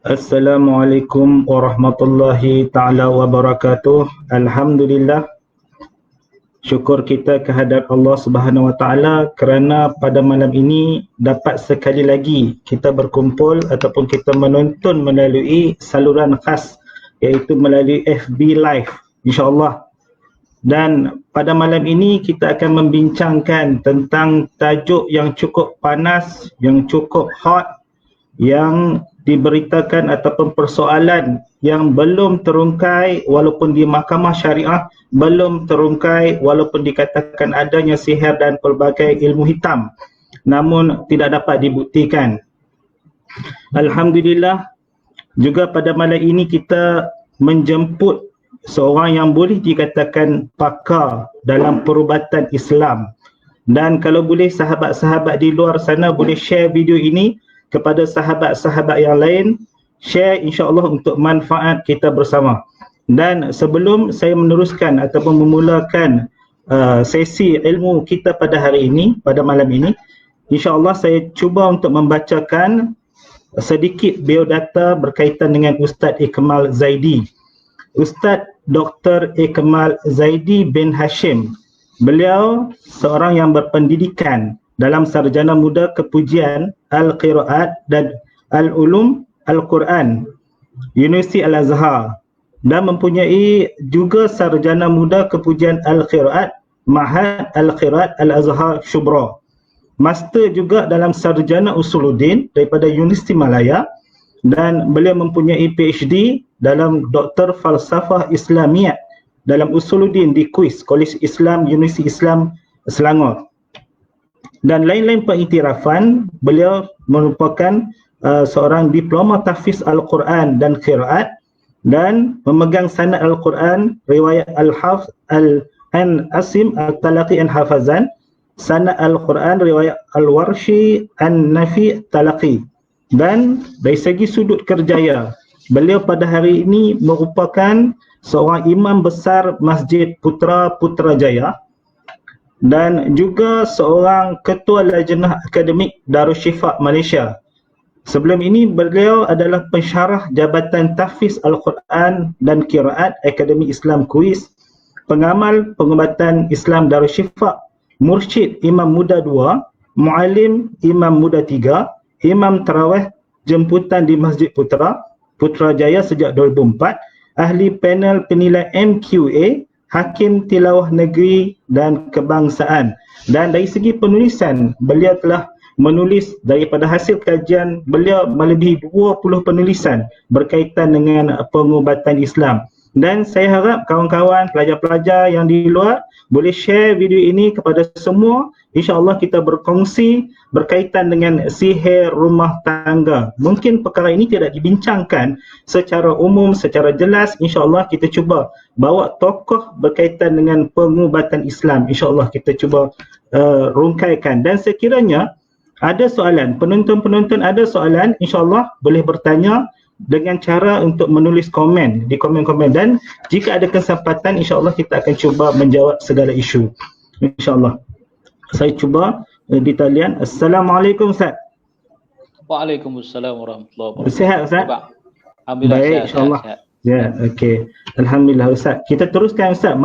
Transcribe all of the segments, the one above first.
Assalamualaikum warahmatullahi ta'ala wabarakatuh. Alhamdulillah, syukur kita kehadrat Allah Subhanahu wa taala kerana pada malam ini dapat sekali lagi kita berkumpul ataupun kita menonton melalui saluran khas, iaitu melalui FB Live, insya-Allah. Dan pada malam ini kita akan membincangkan tentang tajuk yang cukup panas, yang cukup hot, yang diberitakan ataupun persoalan yang belum terungkai walaupun di mahkamah syariah, belum terungkai walaupun dikatakan adanya sihir dan pelbagai ilmu hitam, namun tidak dapat dibuktikan. Alhamdulillah, juga pada malam ini kita menjemput seorang yang boleh dikatakan pakar dalam perubatan Islam. Dan kalau boleh sahabat-sahabat di luar sana boleh share video ini kepada sahabat-sahabat yang lain, share insya-Allah untuk manfaat kita bersama. Dan sebelum saya meneruskan ataupun memulakan sesi ilmu kita pada hari ini, pada malam ini, insya-Allah saya cuba untuk membacakan sedikit biodata berkaitan dengan Ustaz Ikmal Zaidi. Ustaz Dr. Ikmal Zaidi bin Hashim. Beliau seorang yang berpendidikan dalam sarjana muda kepujian Al-Qiraat dan Al-Ulum Al-Quran, Universiti Al-Azhar, dan mempunyai juga sarjana muda kepujian Al-Qiraat, Mahad Al-Qiraat Al-Azhar Shubra. Master juga dalam sarjana Usuluddin daripada Universiti Malaya, dan beliau mempunyai PhD dalam Doktor Falsafah Islamiyat dalam Usuluddin di KUIS, Kolej Islam Universiti Islam Selangor. Dan lain-lain pengiktirafan, beliau merupakan seorang diploma tahfiz Al-Quran dan Qiraat, dan memegang sanad Al-Quran riwayat Al-Hafz Al-Asim Al-Talaqi Al-Hafazan, sanad Al-Quran riwayat Al-Warshi An-Nafi Talaqi. Dan dari segi sudut kerjaya, beliau pada hari ini merupakan seorang imam besar Masjid Putra Putrajaya dan juga seorang ketua lajnah akademik Darusshifa Malaysia. Sebelum ini beliau adalah pensyarah Jabatan Tahfiz Al-Quran dan Qiraat Akademi Islam KUIS, pengamal pengobatan Islam Darusshifa, mursyid Imam Muda 2, muallim Imam Muda 3, imam tarawih jemputan di Masjid Putrajaya sejak 2004, ahli panel penilai MQA, hakim tilawah negeri dan kebangsaan. Dan dari segi penulisan, beliau telah menulis daripada hasil kajian beliau melebihi 20 penulisan berkaitan dengan pengubatan Islam. Dan saya harap kawan-kawan pelajar-pelajar yang di luar boleh share video ini kepada semua. InsyaAllah kita berkongsi berkaitan dengan sihir rumah tangga. Mungkin perkara ini tidak dibincangkan secara umum, secara jelas. InsyaAllah kita cuba bawa tokoh berkaitan dengan pengubatan Islam. InsyaAllah kita cuba rungkaikan. Dan sekiranya ada soalan, penonton-penonton ada soalan, insyaAllah boleh bertanya dengan cara untuk menulis komen di komen-komen, dan jika ada kesempatan insyaAllah kita akan cuba menjawab segala isu, insyaAllah. Saya cuba di talian. Assalamualaikum Ustaz. Waalaikumsalam warahmatullahi wabarakatuh. Sihat Ustaz? Alhamdulillah. Baik, sihat, insyaAllah. sihat. Ya, okey. Alhamdulillah Ustaz. Kita teruskan Ustaz.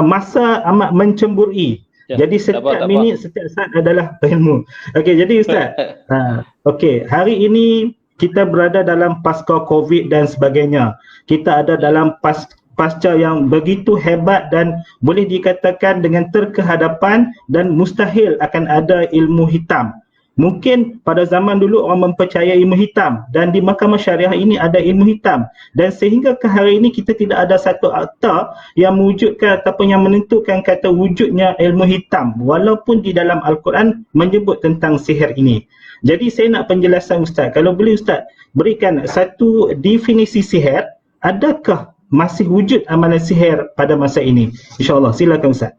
Masa amat mencemburui. Ya, Jadi setiap minit, setiap saat adalah ilmu. Okey, jadi Ustaz. Okey, hari ini kita berada dalam pasca COVID dan sebagainya. Kita ada dalam pasca yang begitu hebat dan boleh dikatakan dengan terkehadapan dan mustahil akan ada ilmu hitam. Mungkin pada zaman dulu orang mempercayai ilmu hitam, dan di mahkamah syariah ini ada ilmu hitam, dan sehingga ke hari ini kita tidak ada satu akta yang mewujudkan ataupun yang menentukan kata wujudnya ilmu hitam, walaupun di dalam Al-Quran menyebut tentang sihir ini. Jadi saya nak penjelasan Ustaz. Kalau boleh Ustaz berikan satu definisi sihir, adakah masih wujud amalan sihir pada masa ini? InsyaAllah, silakan Ustaz.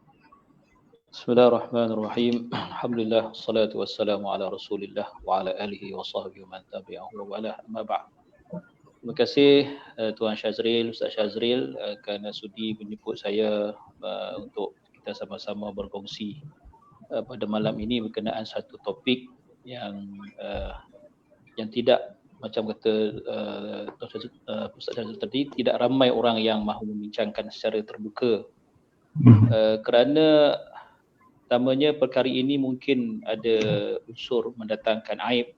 Bismillahirrahmanirrahim. Alhamdulillah, salatu wassalamu ala Rasulillah wa ala alihi wa sahbihi wa man tabi'ahu wa ala amma ba'd. Terima kasih Tuan Syazril, Ustaz Syazril kerana sudi menjemput saya untuk kita sama-sama berkongsi pada malam ini berkenaan satu topik yang tidak macam kata Ustaz Syazril tadi, tidak ramai orang yang mahu membincangkan secara terbuka. Kerana pertamanya perkara ini mungkin ada unsur mendatangkan aib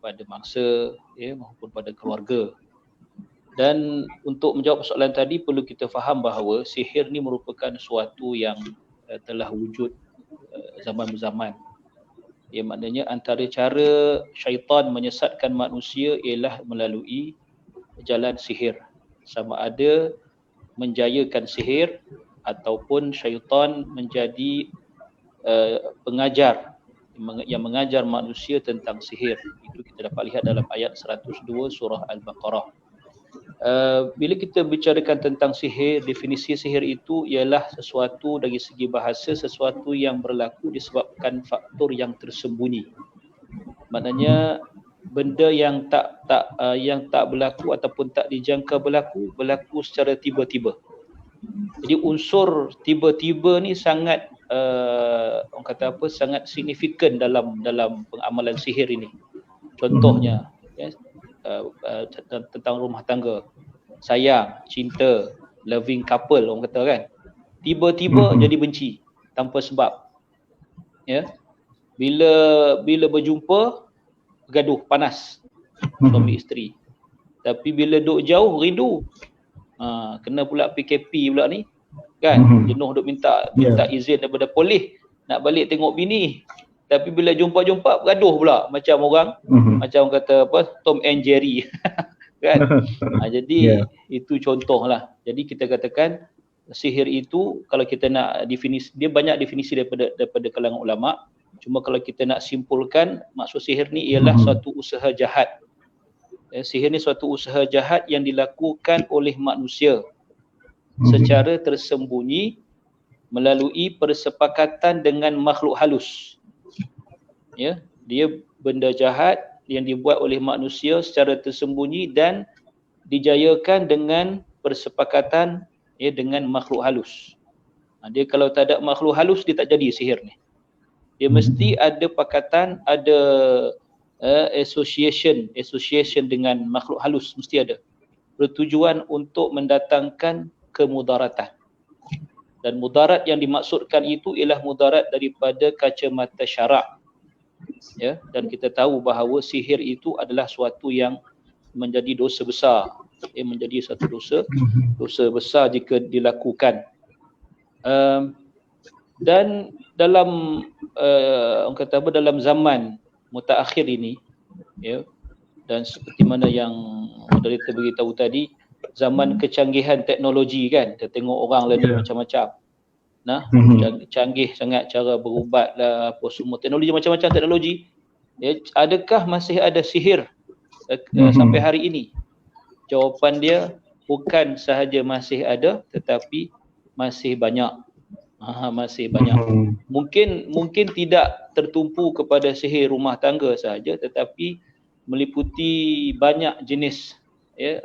pada mangsa maupun pada keluarga. Dan untuk menjawab soalan tadi, perlu kita faham bahawa sihir ni merupakan suatu yang telah wujud zaman berzaman. Maknanya antara cara syaitan menyesatkan manusia ialah melalui jalan sihir. Sama ada menjayakan sihir ataupun syaitan menjadi pengajar yang mengajar manusia tentang sihir. Itu kita dapat lihat dalam ayat 102 surah Al-Baqarah. Bila kita bicarakan tentang sihir, definisi sihir itu ialah sesuatu dari segi bahasa, sesuatu yang berlaku disebabkan faktor yang tersembunyi. Maknanya benda yang tak berlaku ataupun tak dijangka berlaku secara tiba-tiba. Jadi unsur tiba-tiba ni sangat orang kata apa, sangat signifikan dalam pengamalan sihir ini. Contohnya tentang rumah tangga, sayang, cinta, loving couple orang kata kan, tiba-tiba jadi benci tanpa sebab. Bila berjumpa gaduh, panas suami isteri. Tapi bila duduk jauh rindu. Kena pula PKP pula ni kan, jenuh duk minta izin daripada polis nak balik tengok bini. Tapi bila jumpa bergaduh pula macam orang macam kata apa, Tom and Jerry kan. Jadi itu contohlah. Jadi kita katakan sihir itu, kalau kita nak definisi, dia banyak definisi daripada kalangan ulama. Cuma kalau kita nak simpulkan, maksud sihir ni ialah suatu usaha jahat. Sihir ni suatu usaha jahat yang dilakukan oleh manusia secara tersembunyi melalui persepakatan dengan makhluk halus. Dia benda jahat yang dibuat oleh manusia secara tersembunyi dan dijayakan dengan persepakatan dengan makhluk halus. Dia kalau tak ada makhluk halus, dia tak jadi sihir ni. Dia mesti ada pakatan, ada association dengan makhluk halus, mesti ada. Bertujuan untuk mendatangkan kemudaratan. Dan mudarat yang dimaksudkan itu ialah mudarat daripada kacamata syarak. Dan kita tahu bahawa sihir itu adalah suatu yang menjadi dosa besar. Menjadi satu dosa besar jika dilakukan. Dan dalam orang kata apa, dalam zaman mutaakhir ini, dan seperti mana yang moderator beritahu tadi, zaman kecanggihan teknologi kan, kita tengok orang lain macam-macam. Canggih sangat cara berubat lah, apa semua teknologi, macam-macam teknologi. Adakah masih ada sihir sampai hari ini? Jawapan dia bukan sahaja masih ada, tetapi masih banyak. Masih banyak. Mungkin tidak tertumpu kepada sihir rumah tangga sahaja, tetapi meliputi banyak jenis,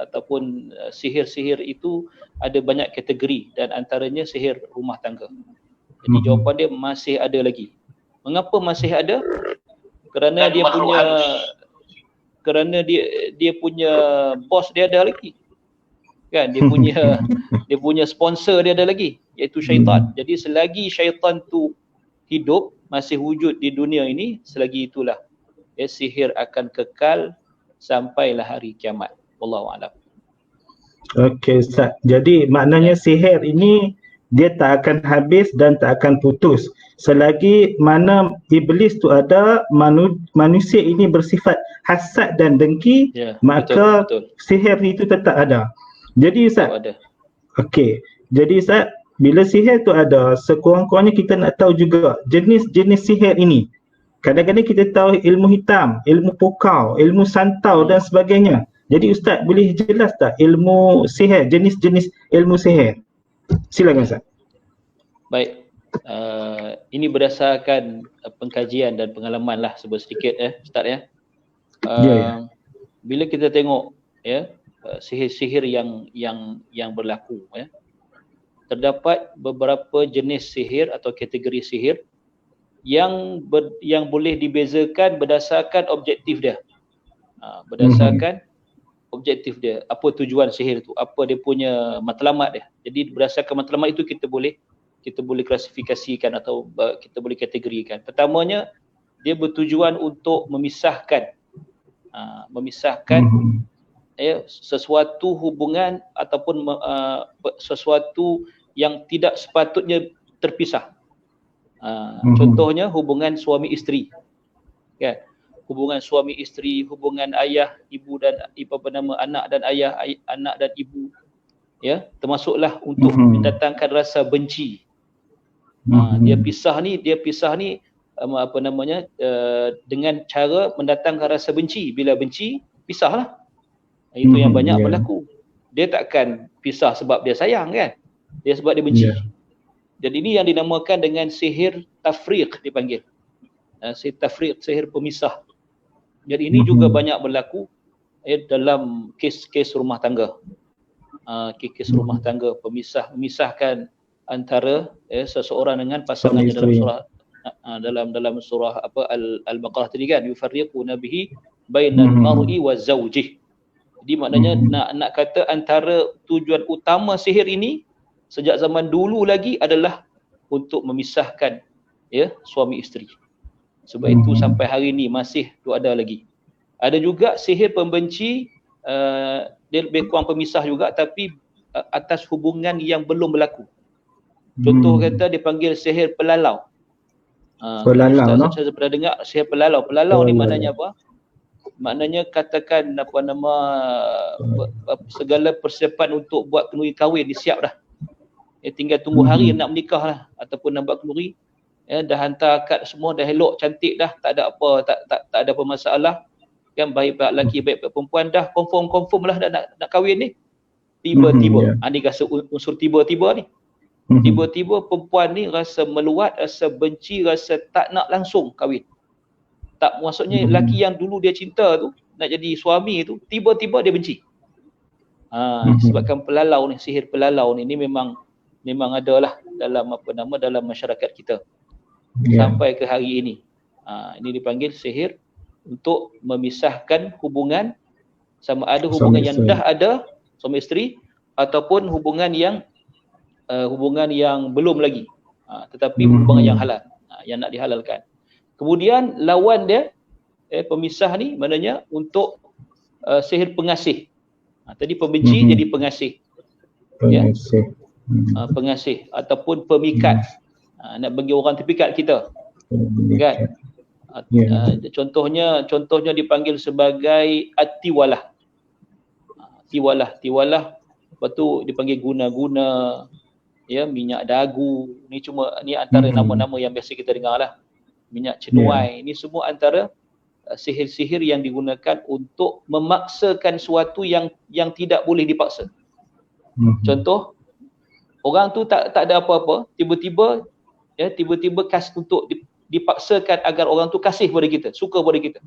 ataupun sihir-sihir itu ada banyak kategori, dan antaranya sihir rumah tangga. Jadi jawapan dia masih ada lagi. Mengapa masih ada? Kerana dia punya bos dia ada lagi. Kan, dia punya sponsor dia ada lagi, iaitu syaitan. Jadi selagi syaitan tu hidup, masih wujud di dunia ini, selagi itulah sihir akan kekal sampailah hari kiamat. Wallahu a'lam. Okey Ustaz. Jadi maknanya sihir ini dia tak akan habis dan tak akan putus. Selagi mana iblis tu ada, manusia ini bersifat hasad dan dengki, maka betul. Sihir itu tetap ada. Jadi Ustaz, okey. Jadi Ustaz, bila sihir tu ada, sekurang-kurangnya kita nak tahu juga jenis-jenis sihir ini. Kadang-kadang kita tahu ilmu hitam, ilmu pokau, ilmu santau dan sebagainya. Jadi Ustaz boleh jelas tak ilmu sihir, jenis-jenis ilmu sihir? Silakan Ustaz. Baik. Ini berdasarkan pengkajian dan pengalaman lah sebut sedikit Ustaz Bila kita tengok sihir-sihir yang berlaku, terdapat beberapa jenis sihir atau kategori sihir yang boleh dibezakan berdasarkan objektif dia. berdasarkan objektif dia, apa tujuan sihir tu, apa dia punya matlamat dia. Jadi berdasarkan matlamat itu kita boleh klasifikasikan atau kita boleh kategorikan. Pertamanya, dia bertujuan untuk memisahkan sesuatu hubungan ataupun sesuatu yang tidak sepatutnya terpisah. Contohnya hubungan suami isteri, kan? Hubungan suami isteri, hubungan ayah, ibu dan anak dan ayah, anak dan ibu, ya, termasuklah untuk mendatangkan rasa benci. Dia pisah ni dengan cara mendatangkan rasa benci. Bila benci, pisahlah. Itu yang banyak berlaku. Dia takkan pisah sebab dia sayang, kan? Dia sebab dia benci. Jadi ini yang dinamakan dengan sihir tafriq dipanggil. Sihir tafriq, sihir pemisah. Jadi ini juga banyak berlaku dalam kes-kes rumah tangga. Kes rumah tangga, memisahkan antara seseorang dengan pasangannya dalam surah Al-Baqarah tadi, kan, yufarriquna bihi bainal mar'i wa zawjih. Jadi maknanya nak kata antara tujuan utama sihir ini sejak zaman dulu lagi adalah untuk memisahkan suami isteri. Sebab itu sampai hari ini masih tu ada lagi. Ada juga sihir pembenci, dia lebih kurang pemisah juga, tapi atas hubungan yang belum berlaku. Contoh kata dipanggil sihir pelalau. Pelalau, saya pernah dengar sihir pelalau. Pelalau ni maknanya apa? Maknanya katakan segala persiapan untuk buat kenduri kahwin ni siap dah. Tinggal tunggu hari nak menikah lah, ataupun nak buat kenduri. Dah hantar kad semua, dah elok, cantik dah, tak ada apa, tak ada apa masalah. Kan, baik pihak lelaki, baik pihak perempuan dah confirm lah dah nak kahwin ni. Tiba-tiba, ni rasa unsur tiba-tiba ni. Tiba-tiba perempuan ni rasa meluat, rasa benci, rasa tak nak langsung kahwin. Tak, maksudnya lelaki yang dulu dia cinta tu, nak jadi suami tu, tiba-tiba dia benci. Sebabkan pelalau ni, sihir pelalau ni memang adalah dalam masyarakat kita. Sampai ke hari ini. Ini dipanggil sihir untuk memisahkan hubungan, sama ada hubungan yang dah ada suami isteri ataupun hubungan yang belum lagi, tetapi hubungan yang halal, yang nak dihalalkan. Kemudian lawan dia pemisah ni maknanya untuk sihir pengasih. Tadi pembenci jadi pengasih. Pengasih ataupun pemikat. Nak bagi orang terpikat kita, kan? Contohnya dipanggil sebagai atiwalah. Tiwalah. Lepas tu dipanggil guna-guna, minyak dagu. Ni antara nama-nama yang biasa kita dengar lah. Minyak cenuai. Ini semua antara sihir-sihir yang digunakan untuk memaksakan sesuatu yang tidak boleh dipaksa. Contoh, orang tu tak ada apa-apa, tiba-tiba kasih untuk dipaksakan agar orang tu kasih pada kita, suka pada kita.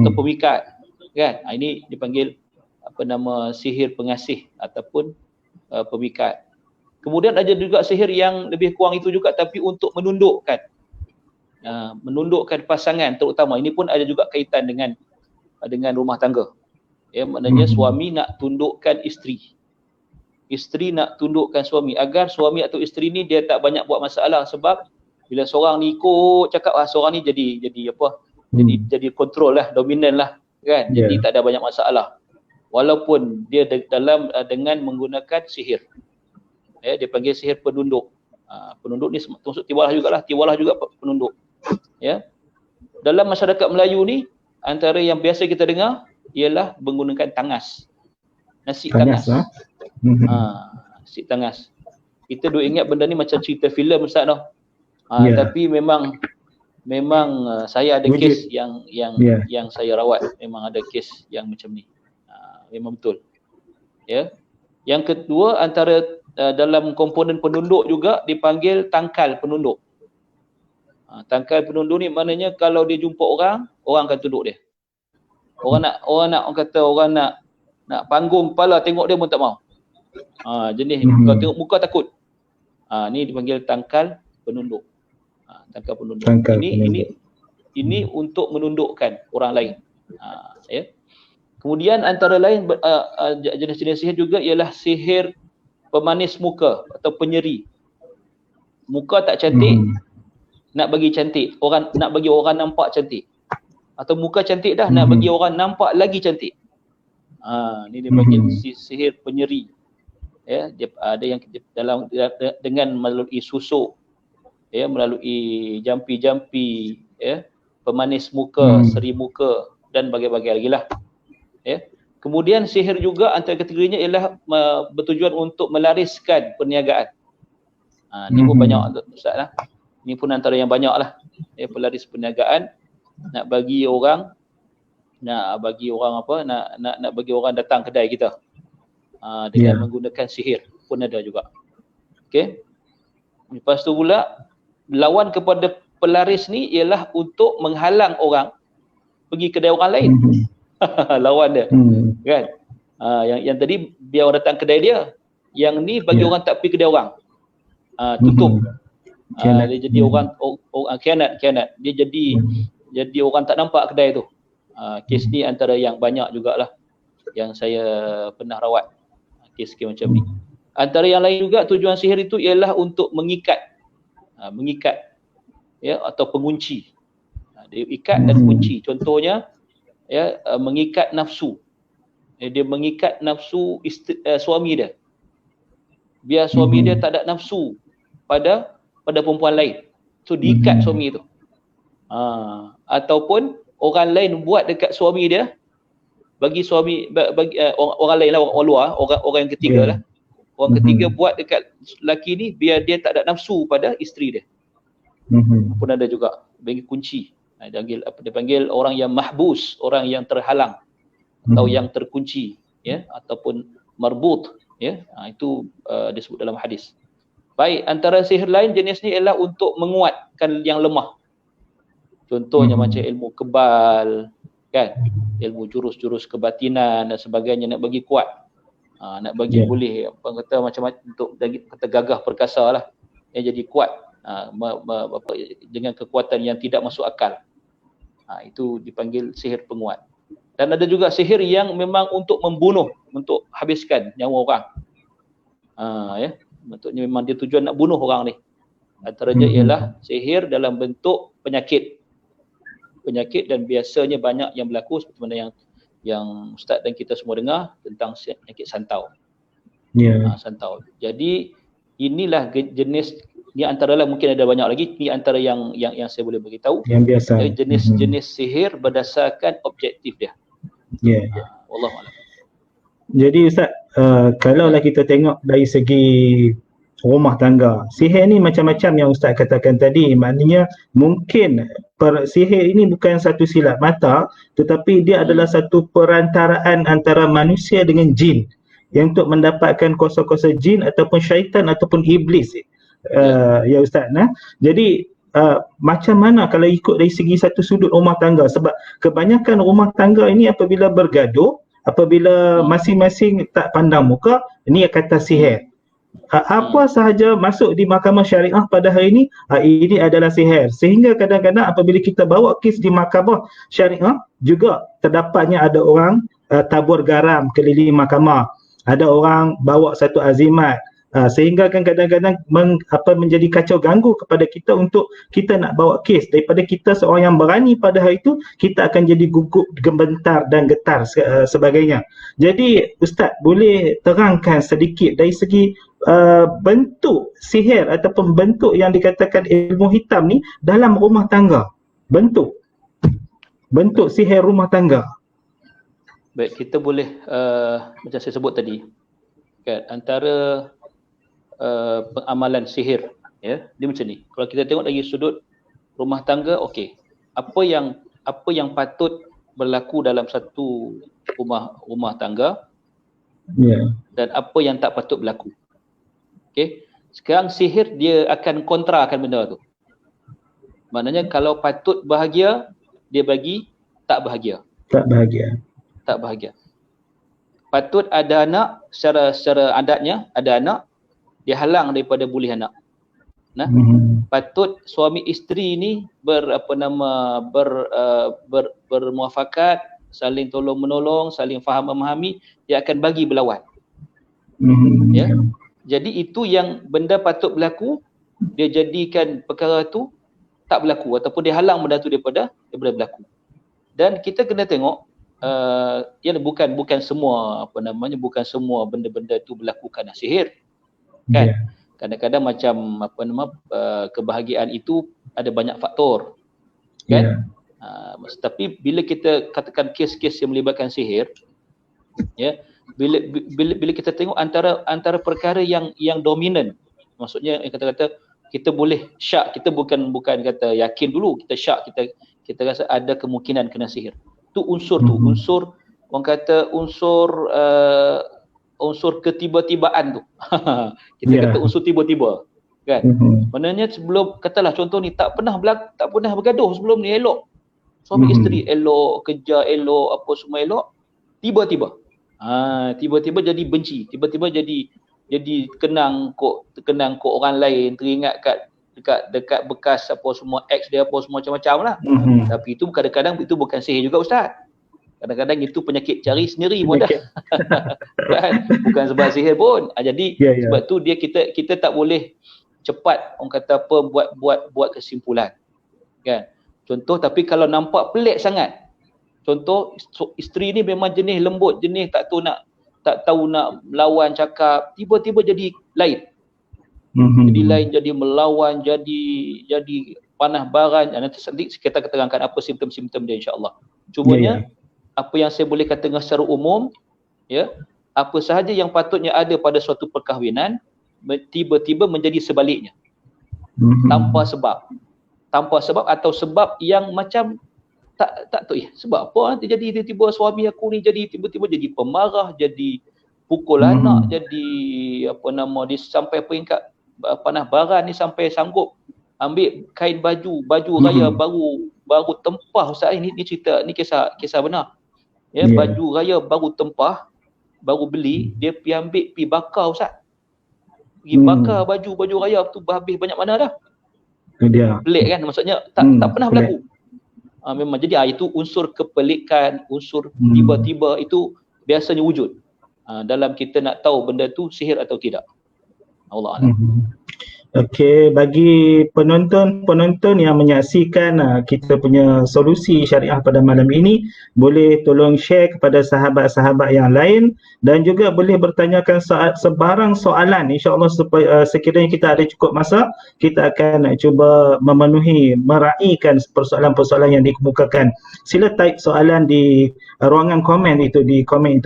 Atau pemikat, kan? Ini dipanggil sihir pengasih ataupun pemikat. Kemudian ada juga sihir yang lebih kurang itu juga, tapi untuk menundukkan pasangan terutama. Ini pun ada juga kaitan dengan rumah tangga. Maknanya suami nak tundukkan isteri. Isteri nak tundukkan suami agar suami atau isteri ni dia tak banyak buat masalah, sebab bila seorang ni ikut cakap seorang ni jadi apa? Jadi kontrol lah, dominan lah, kan? Jadi tak ada banyak masalah. Walaupun dia dengan menggunakan sihir. Dia panggil sihir penunduk. Penunduk ni termasuk tiwalah jugalah. Tiwalah juga penunduk. Dalam masyarakat Melayu ni, antara yang biasa kita dengar ialah menggunakan tangas. Nasi tangas. Nasi tangas. Kita duk ingat benda ni macam cerita filem, Ustaz noh. Tapi memang saya ada kes yang saya rawat. Memang ada kes yang macam ni. Memang betul. Yang kedua, antara dalam komponen penunduk juga dipanggil tangkal penunduk. Tangkal penunduk ni maknanya kalau dia jumpa orang akan tunduk dia. Orang nak panggung kepala, tengok dia pun tak mau. Jenis kau tengok muka takut. Ni dipanggil tangkal penunduk. Tangkal penunduk. Ini untuk menundukkan orang lain. Ya. Kemudian antara lain jenis-jenis sihir juga ialah sihir pemanis muka atau penyeri. Muka tak cantik, nak bagi cantik. Nak bagi orang nampak cantik. Atau muka cantik dah, nak bagi orang nampak lagi cantik. Ni dia panggil sihir penyeri. Ya, dia ada yang dalam dengan melalui susuk, ya, melalui jampi-jampi, ya, pemanis muka, seri muka dan bagai-bagai lagi lah. Ya. Kemudian sihir juga antara kategorinya ialah bertujuan untuk melariskan perniagaan. Ni pun banyak Ustaz lah. Ni pun antara yang banyak lah. Ya, pelaris perniagaan, nak bagi orang bagi orang datang kedai kita. Dengan menggunakan sihir pun ada juga. Okey. Lepas tu pula lawan kepada pelaris ni ialah untuk menghalang orang pergi kedai orang lain. Lawan dia. Kan? Yang tadi biar orang datang kedai dia, yang ni bagi orang tak pergi kedai orang. Tutup. Dia jadi orang khianat. Dia jadi orang tak nampak kedai tu. Kes ni antara yang banyak jugalah yang saya pernah rawat. Kes-kes macam ni. Antara yang lain juga tujuan sihir itu ialah untuk mengikat, ya, atau pengunci. Dia ikat dan kunci. Contohnya, ya, mengikat nafsu. Dia mengikat nafsu suami dia. Biar suami dia tak ada nafsu pada perempuan lain. So diikat suami tu. Ataupun orang lain buat dekat suami dia, bagi suami orang lain lah, orang luar, orang yang ketiga lah. Orang ketiga buat dekat lelaki ni biar dia tak ada nafsu pada isteri dia. Pun ada juga bagi kunci. Dia panggil orang yang mahbus, orang yang terhalang atau yang terkunci, ya, ataupun marbut, ya. Itu disebut dalam hadis. Baik, antara sihir lain jenis ni ialah untuk menguatkan yang lemah. Contohnya macam ilmu kebal, kan, ilmu jurus-jurus kebatinan dan sebagainya, nak bagi kuat, nak bagi boleh apa kata macam-macam untuk kata gagah perkasa lah, yang jadi kuat dengan kekuatan yang tidak masuk akal. Itu dipanggil sihir penguat. Dan ada juga sihir yang memang untuk membunuh, untuk habiskan nyawa orang. Ya, maksudnya memang dia tujuan nak bunuh orang ni. Antaranya ialah sihir dalam bentuk penyakit, dan biasanya banyak yang berlaku seperti mana yang Ustaz dan kita semua dengar tentang penyakit santau. Santau. Jadi inilah jenis, ni antara lah, mungkin ada banyak lagi, ni antara yang saya boleh beritahu. Yang biasa. Jenis-jenis sihir berdasarkan objektif dia. Wallahualam. Jadi Ustaz, kalaulah kita tengok dari segi rumah tangga, sihir ni macam-macam yang Ustaz katakan tadi. Maknanya mungkin sihir ini bukan satu silap mata, tetapi dia adalah satu perantaraan antara manusia dengan jin, yang untuk mendapatkan kuasa-kuasa jin ataupun syaitan ataupun iblis. Ya Ustaz, jadi macam mana kalau ikut dari segi satu sudut rumah tangga, sebab kebanyakan rumah tangga ini apabila bergaduh, apabila masing-masing tak pandang muka, ini kata sihir. Apa sahaja masuk di mahkamah syariah pada hari ini, ini adalah sihir. Sehingga kadang-kadang apabila kita bawa kes di mahkamah syariah, juga terdapatnya ada orang tabur garam keliling mahkamah, ada orang bawa satu azimat, sehingga kan kadang-kadang menjadi kacau ganggu kepada kita untuk kita nak bawa kes. Daripada kita seorang yang berani pada hari itu, kita akan jadi gugup, gemetar dan getar sebagainya. Jadi Ustaz boleh terangkan sedikit dari segi bentuk sihir ataupun bentuk yang dikatakan ilmu hitam ni dalam rumah tangga, bentuk sihir rumah tangga. Baik, kita boleh macam saya sebut tadi, kan, antara pengamalan sihir, ya, dia macam ni. Kalau kita tengok dari sudut rumah tangga, okey, apa yang patut berlaku dalam satu rumah tangga, dan apa yang tak patut berlaku. Okey, sekarang sihir dia akan kontrakan benda tu. Maknanya kalau patut bahagia, dia bagi tak bahagia. Patut ada anak, secara adatnya ada anak, dia halang daripada boleh anak. Patut suami isteri ni bermuafakat, saling tolong menolong, saling faham memahami, dia akan bagi berlawan. Ya. Jadi itu yang benda patut berlaku, dia jadikan perkara tu tak berlaku ataupun dia halang benda tu daripada berlaku. Dan kita kena tengok bukan semua bukan semua benda-benda tu berlaku kerana sihir. Kan? Kadang-kadang macam kebahagiaan itu ada banyak faktor. Kan? Tapi bila kita katakan kes-kes yang melibatkan sihir, ya, bila kita tengok antara perkara yang dominan, maksudnya yang kata-kata kita boleh syak, kita bukan kata yakin dulu, kita syak, kita rasa ada kemungkinan kena sihir. Tu unsur orang kata unsur ketiba-tibaan tu. Kita kata unsur tiba-tiba, kan? Maknanya sebelum, katalah contoh ni, tak pernah bergaduh sebelum ni, elok. Suami isteri elok, kerja elok, apa semua elok, tiba-tiba jadi benci, tiba-tiba jadi kenang kok orang lain, teringat dekat bekas apa semua ex dia, apa semua macam-macam lah. Tapi itu kadang-kadang itu bukan sihir juga, Ustaz. Kadang-kadang itu penyakit cari sendiri pun dah. Kan? Bukan sebab sihir pun. Jadi sebab tu kita tak boleh cepat orang kata apa buat kesimpulan. Kan? Contoh, tapi kalau nampak pelik sangat, contoh isteri ni memang jenis lembut, jenis tak tahu nak melawan cakap, tiba-tiba jadi lain. Jadi lain, jadi melawan, jadi panah baran. Nanti kita terangkan apa simptom-simptom dia, insya-Allah. Cumanya apa yang saya boleh katakan secara umum, ya, apa sahaja yang patutnya ada pada suatu perkahwinan tiba-tiba menjadi sebaliknya. Tanpa sebab atau sebab yang macam tak tahu sebab apa terjadi tiba-tiba suami aku ni jadi tiba-tiba jadi pemarah, jadi pukul anak, jadi dia sampai peringkat panah baran ni, sampai sanggup ambil kain baju raya baru tempah, Ustaz. Ini cerita, ni kisah benar. Ya, baju raya baru tempah, baru beli, dia pergi bakar, Ustaz. Pergi bakar baju raya tu, habis banyak mana dah. Pelik kan, maksudnya tak pernah berlaku. Memang jadi itu unsur kepelikan, unsur tiba-tiba itu biasanya wujud dalam kita nak tahu benda tu sihir atau tidak. Allah a'lam. Okey, bagi penonton yang menyaksikan kita punya solusi syariah pada malam ini, boleh tolong share kepada sahabat-sahabat yang lain, dan juga boleh bertanyakan sebarang soalan. InsyaAllah sekiranya kita ada cukup masa, kita akan cuba meraihkan persoalan-persoalan yang dikemukakan. Sila type soalan di ruangan komen itu,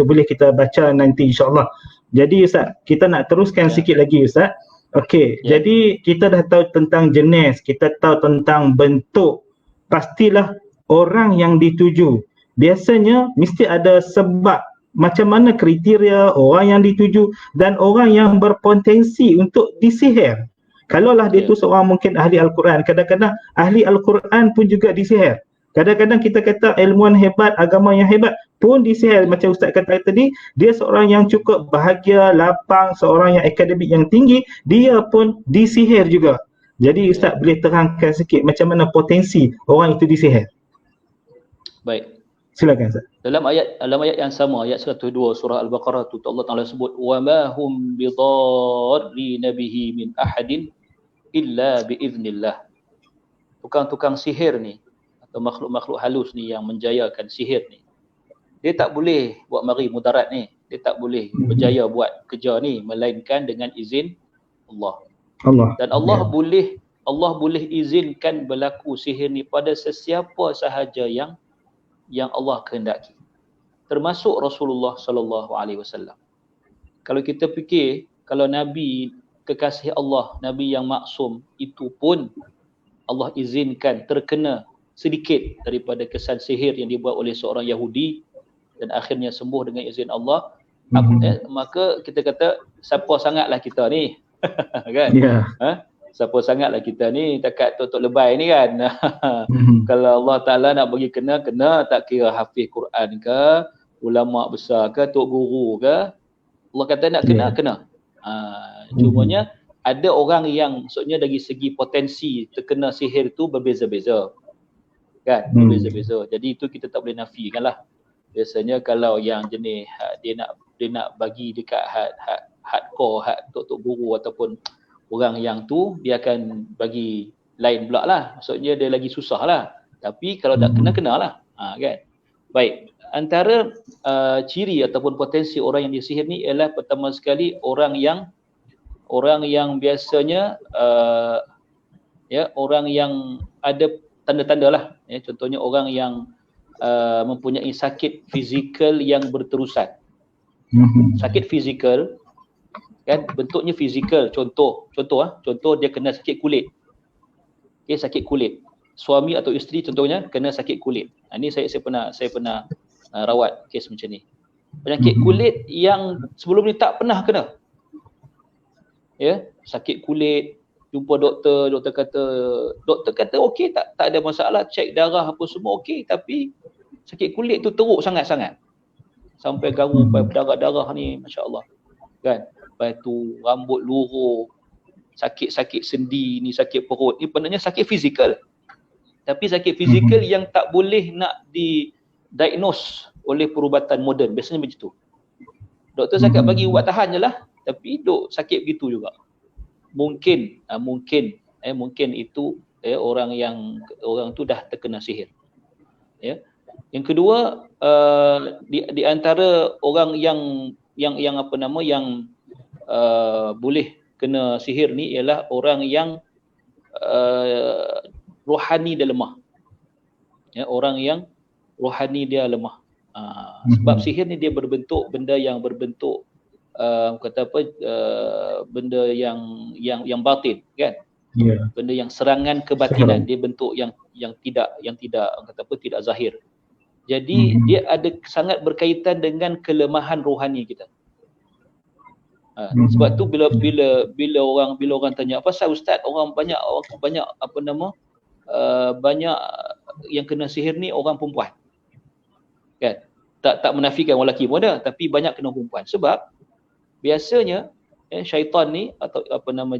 boleh kita baca nanti, insyaAllah. Jadi Ustaz, kita nak teruskan sikit lagi, Ustaz. Okey, jadi kita dah tahu tentang jenis, kita tahu tentang bentuk. Pastilah orang yang dituju. Biasanya mesti ada sebab macam mana kriteria orang yang dituju dan orang yang berpotensi untuk disihir. Kalaulah dia tu seorang mungkin ahli Al-Quran, kadang-kadang ahli Al-Quran pun juga disihir. Kadang-kadang kita kata ilmuwan hebat, agama yang hebat pun disihir. Macam Ustaz kata tadi, dia seorang yang cukup bahagia, lapang, seorang yang akademik yang tinggi, dia pun disihir juga. Jadi Ustaz boleh terangkan sikit macam mana potensi orang itu disihir? Baik. Silakan Ustaz. Dalam ayat yang sama, ayat 102 surah Al-Baqarah tu, Allah Taala sebut wa ma hum bidarrina bihi min ahadin illa biiznillah. Tukang-tukang sihir ni atau makhluk-makhluk halus ni yang menjayakan sihir ni, dia tak boleh buat mari mudarat ni, dia tak boleh berjaya buat kerja ni melainkan dengan izin Allah. Dan Allah boleh izinkan berlaku sihir ni pada sesiapa sahaja yang Allah kehendaki, termasuk Rasulullah sallallahu alaihi wasallam. Kalau kita fikir, kalau Nabi kekasih Allah, Nabi yang maksum itu pun Allah izinkan terkena sedikit daripada kesan sihir yang dibuat oleh seorang Yahudi dan akhirnya sembuh dengan izin Allah, maka kita kata siapa sangatlah kita ni. Kan? Siapa sangatlah kita ni, takat tok lebay ni kan. Kalau Allah Ta'ala nak bagi kena, tak kira hafiz Quran ke, ulama besar ke, tok guru ke, Allah kata nak kena. Cumanya ada orang yang maksudnya dari segi potensi terkena sihir tu berbeza-beza. Kan? Berbeza-beza. Jadi itu kita tak boleh nafikan lah. Biasanya kalau yang jenis dia nak bagi dekat hardcore, tok guru ataupun orang yang tu, dia akan bagi lain pula lah. Maksudnya dia lagi susah lah. Tapi kalau tak kena lah. Kan? Baik. Antara ciri ataupun potensi orang yang disihir ni ialah pertama sekali orang yang biasanya orang yang ada tanda-tanda lah. Contohnya orang yang mempunyai sakit fizikal yang berterusan. Sakit fizikal kan bentuknya fizikal, contoh dia kena sakit kulit. Okey, sakit kulit. Suami atau isteri contohnya kena sakit kulit. Ini saya pernah rawat kes macam ni. Penyakit kulit yang sebelum ni tak pernah kena. Ya, sakit kulit, jumpa doktor kata okey, tak ada masalah, cek darah apa semua okey, tapi sakit kulit tu teruk sangat-sangat. Sampai garu sampai berdarah-darah ni, masya-Allah. Kan? Lepas tu rambut luruh, sakit-sakit sendi ni, sakit perut. Ni sebenarnya sakit fizikal. Tapi sakit fizikal yang tak boleh nak didiagnose oleh perubatan moden. Biasanya begitu. Doktor cakap bagi ubat tahan je lah, tapi duk sakit begitu juga. Mungkin itu orang tu dah terkena sihir. Ya. Yang kedua, di antara orang yang boleh kena sihir ni ialah orang yang rohani dia lemah. Ya, orang yang rohani dia lemah. Sebab sihir ni dia berbentuk benda yang berbentuk benda yang batin, kan? Yeah. Benda yang serangan kebatinan, dia bentuk yang tidak tidak zahir. Jadi dia ada sangat berkaitan dengan kelemahan rohani kita. Sebab tu bila orang tanya, apa pasal ustaz orang banyak banyak yang kena sihir ni orang perempuan. Kan? Tak menafikan orang lelaki pun ada, tapi banyak kena perempuan. Sebab biasanya syaitan ni atau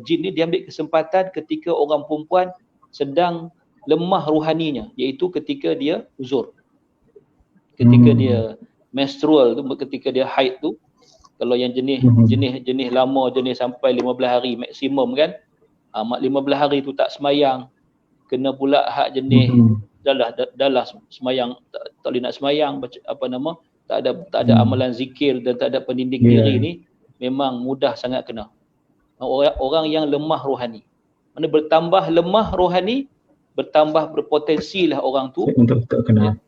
jin ni dia ambil kesempatan ketika orang perempuan sedang lemah rohaninya, iaitu ketika dia uzur. Ketika dia menstrual tu, ketika dia haid tu, kalau yang jenis lama, jenis sampai 15 hari maksimum kan, 15 hari tu tak semayang, kena pula hak jenis dah semayang, tak boleh nak semayang, tak ada amalan zikir dan tak ada pendinding diri ni, memang mudah sangat kena. Orang yang lemah rohani. Mana bertambah lemah rohani, bertambah berpotensilah orang tu untuk kena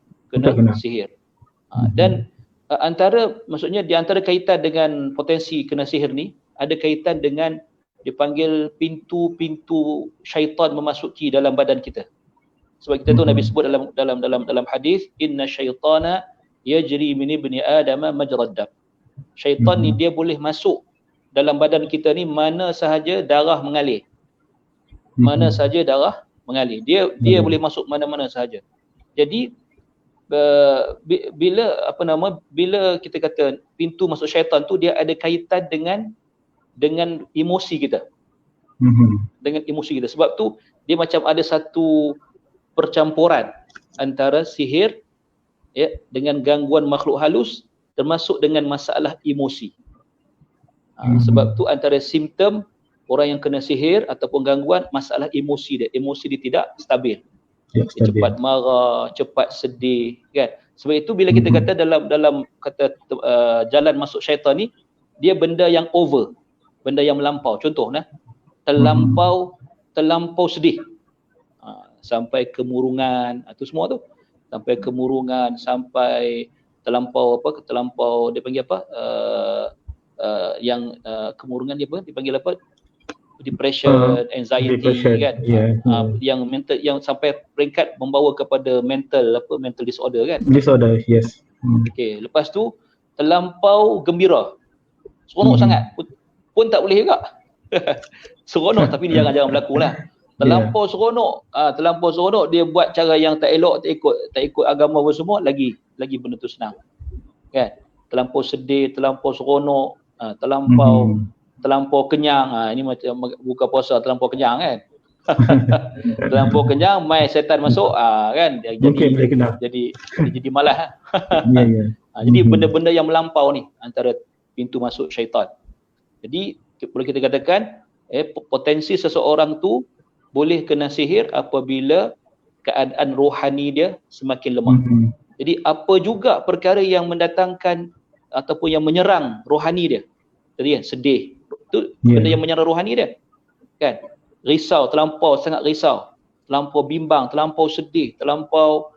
sihir. Dan maksudnya di antara kaitan dengan potensi kena sihir ni, ada kaitan dengan dipanggil pintu-pintu syaitan memasuki dalam badan kita. Sebab kita tu Nabi sebut dalam hadis, inna syaitana yajri min ibni adam majrad dam. Syaitan ni dia boleh masuk dalam badan kita ni mana sahaja darah mengalir. Mana sahaja darah mengalir. Dia boleh masuk mana-mana sahaja. Jadi bila kita kata pintu masuk syaitan tu, dia ada kaitan dengan emosi kita. Dengan emosi kita. Sebab tu dia macam ada satu percampuran antara sihir dengan gangguan makhluk halus, termasuk dengan masalah emosi. Sebab tu antara simptom orang yang kena sihir ataupun gangguan, masalah emosi dia. Emosi dia tidak stabil. Dia cepat marah, cepat sedih, kan? Sebab itu bila kita kata dalam kata jalan masuk syaitan ni, dia benda yang over, benda yang melampau. Contoh terlampau sedih. Sampai kemurungan, itu semua tu. Sampai kemurungan, sampai terlampau dia panggil apa? Kemurungan dia apa? Dipanggil apa? Depression, anxiety, kan? Yang mental, yang sampai peringkat membawa kepada mental disorder, kan? Disorder, yes. Okey, lepas tu terlampau gembira. Seronok sangat pun tak boleh juga. Seronok tapi dia jangan berlaku lah. Terlampau seronok dia buat cara yang tak elok, tak ikut agama apa semua, lagi benda tu senang. Kan? Terlampau sedih, terlampau seronok, terlampau kenyang. Ini macam buka puasa terlampau kenyang, kan? Terlampau kenyang, mai setan masuk, kan dia Mungkin boleh kena. jadi malas. Ya. Jadi benda-benda yang melampau ni antara pintu masuk syaitan. Jadi boleh kita katakan potensi seseorang tu boleh kena sihir apabila keadaan rohani dia semakin lemah. Jadi apa juga perkara yang mendatangkan ataupun yang menyerang rohani dia. Tadi kan sedih. Itu benda yang menyerang rohani dia. Kan? Risau, terlampau sangat risau. Terlampau bimbang, terlampau sedih, terlampau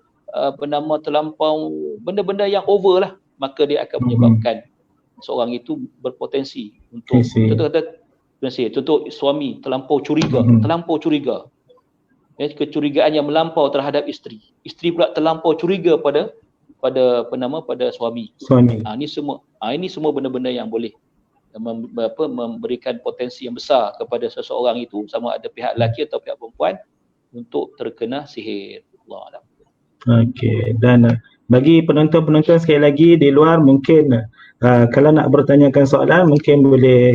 terlampau benda-benda yang over lah. Maka dia akan menyebabkan seorang itu berpotensi untuk contoh suami terlampau curiga, kecurigaan yang melampau terhadap isteri pula terlampau curiga pada suami. Ini semua benda-benda yang boleh memberikan potensi yang besar kepada seseorang itu, sama ada pihak lelaki atau pihak perempuan, untuk terkena sihir. Allah Alam. Okey, dan bagi penonton-penonton sekali lagi di luar, mungkin kalau nak bertanyakan soalan mungkin boleh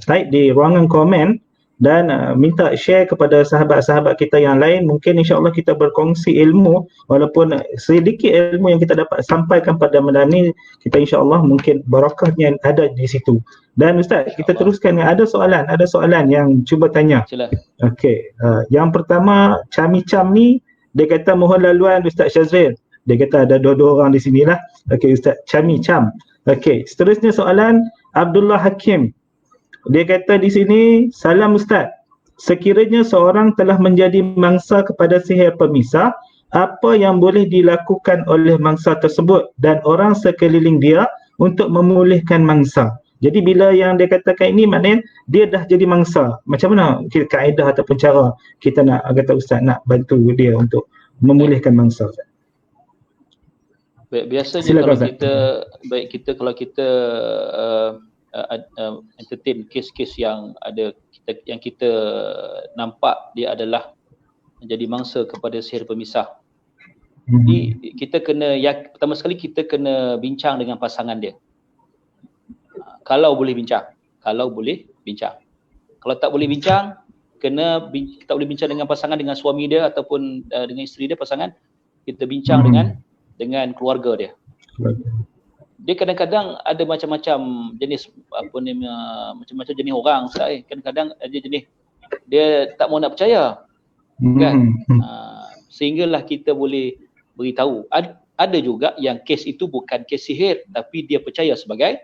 type di ruangan komen dan minta share kepada sahabat-sahabat kita yang lain. Mungkin insya-Allah kita berkongsi ilmu, walaupun sedikit ilmu yang kita dapat sampaikan pada malam ni, kita insya-Allah mungkin barakahnya ada di situ. Dan Ustaz, kita teruskan, ada soalan yang cuba tanya. Sila. Okey, yang pertama, Cami-Cam ni dia kata mohon laluan Ustaz Syazril. Dia kata ada dua orang di sinilah. Okey, Ustaz Cami-Cam. Okey, seterusnya soalan Abdullah Hakim. Dia kata di sini, salam Ustaz. Sekiranya seorang telah menjadi mangsa kepada sihir pemisah, apa yang boleh dilakukan oleh mangsa tersebut dan orang sekeliling dia untuk memulihkan mangsa? Jadi bila yang dia katakan ini, maknanya dia dah jadi mangsa. Macam mana kaedah ataupun cara kita nak, kata Ustaz, nak bantu dia untuk memulihkan mangsa? Biasanya silakan, kalau kita entertain kes-kes yang kita nampak dia adalah menjadi mangsa kepada sihir pemisah. Jadi kita pertama sekali kita kena bincang dengan pasangan dia. Kalau boleh bincang. Kalau tak boleh bincang, kita boleh bincang dengan pasangan, dengan suami dia ataupun dengan isteri dia, pasangan. Kita bincang dengan keluarga dia. Dia kadang-kadang ada macam-macam jenis macam-macam jenis orang, Ustaz. Kadang-kadang ada jenis dia tak mau nak percaya. Kan? Sehinggalah kita boleh beritahu. Ada juga yang kes itu bukan kes sihir, tapi dia percaya sebagai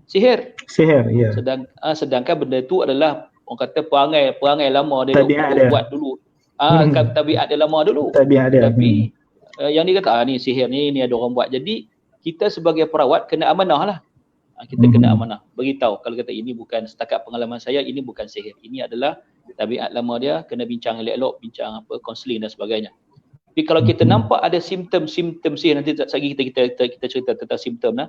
sihir, ya. Sedangkan benda itu adalah orang kata perangai lama dia buat dulu. Tabiat dia lama dulu. Tapi yang dia kata ni sihir ni ada orang buat. Jadi kita sebagai perawat kena amanah lah. Kita kena amanah, beritahu kalau kata ini bukan, setakat pengalaman saya, ini bukan sihir. Ini adalah tabiat lama dia, kena bincang elok-elok, bincang kaunseling dan sebagainya. Tapi kalau kita nampak ada simptom-simptom sihir, nanti lagi kita cerita tentang simptom lah.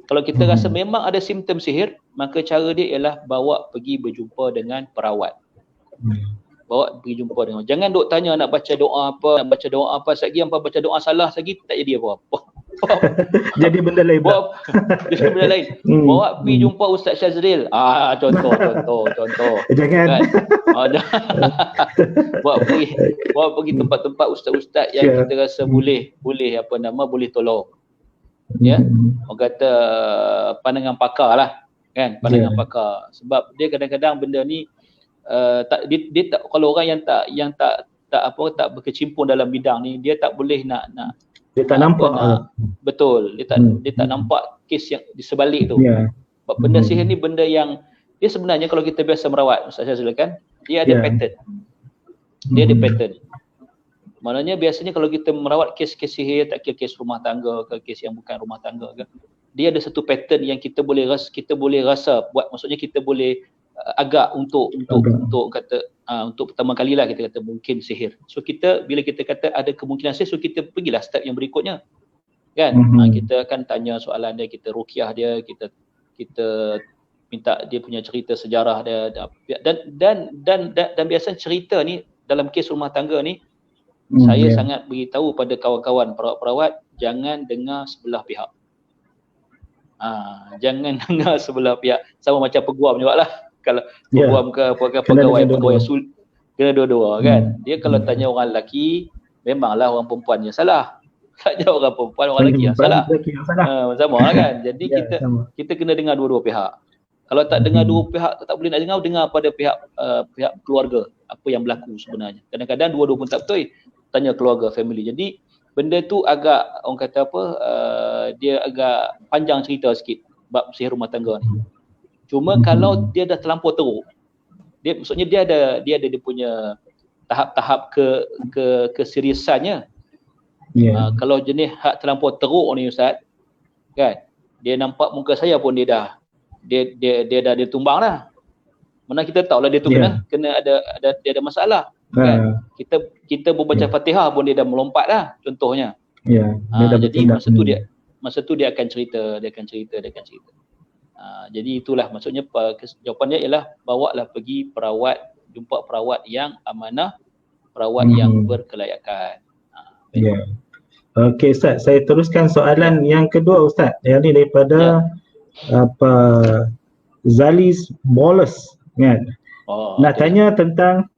Kalau kita rasa memang ada simptom sihir, maka cara dia ialah bawa pergi berjumpa dengan perawat. Jangan duk tanya nak baca doa apa, lagi yang baca doa salah lagi tak jadi apa-apa. Jadi benda lain. Bawa pergi jumpa Ustaz Syazril. Contoh. Jangan. Kan? Bawa pergi tempat-tempat ustaz-ustaz yang kita rasa boleh tolong. Ya, orang kata pandangan pakar lah, kan, pandangan pakar. Sebab dia kadang-kadang benda ni dia tak, kalau orang yang tak berkecimpung dalam bidang ni, dia tak boleh nak dia tak nampak. Betul, dia tak nampak kes yang di sebalik tu. Sebab benda sihir ni benda yang dia sebenarnya, kalau kita biasa merawat, Ustaz Syazril, kan, dia ada pattern. Dia ada pattern. Maknanya biasanya kalau kita merawat kes-kes sihir, tak kira kes rumah tangga ke kes yang bukan rumah tangga ke, dia ada satu pattern yang kita boleh rasa buat, maksudnya kita boleh agak untuk pertama kali lah kita kata mungkin sihir. So bila kita kata ada kemungkinan sihir, so kita pergilah step yang berikutnya. Kan? Kita akan tanya soalan dia, kita ruqyah dia, kita minta dia punya cerita sejarah dia, dan biasanya cerita ni dalam kes rumah tangga ni, saya sangat beritahu pada kawan-kawan perawat-perawat, jangan dengar sebelah pihak. Jangan dengar sebelah pihak. Sama macam peguam juga lah. Kalau peguam ke pegawai Kena dua-dua kan. Dia kalau tanya orang lelaki, memanglah orang perempuan yang salah. Tanya orang perempuan, orang lelaki yang salah. Sama lah kan. Jadi kita kena dengar dua-dua pihak. Kalau tak dengar dua pihak, tak boleh nak dengar pada pihak pihak keluarga, apa yang berlaku sebenarnya. Kadang-kadang dua-dua pun tak betul, tanya keluarga, family. Jadi benda tu agak, orang kata apa, dia agak panjang cerita sikit bab sihir rumah tangga ni. Cuma kalau dia dah terlampau teruk, maksudnya dia ada dia punya tahap-tahap keseriusannya. Kalau jenis hak terlampau teruk ni Ustaz, kan, dia nampak muka saya pun dia dah tumbang dah. Mana kita tahu lah dia tu kena dia ada masalah. Kan? Kita membaca Fatihah pun dia dah melompat dah, contohnya. Jadi masa tu dia akan cerita. Jadi itulah maksudnya, jawapannya ialah bawalah pergi jumpa perawat yang amanah, perawat yang berkelayakan. Okey Ustaz, saya teruskan soalan yang kedua Ustaz. Yang ni daripada Zalis Boles kan. Nak tanya tentang,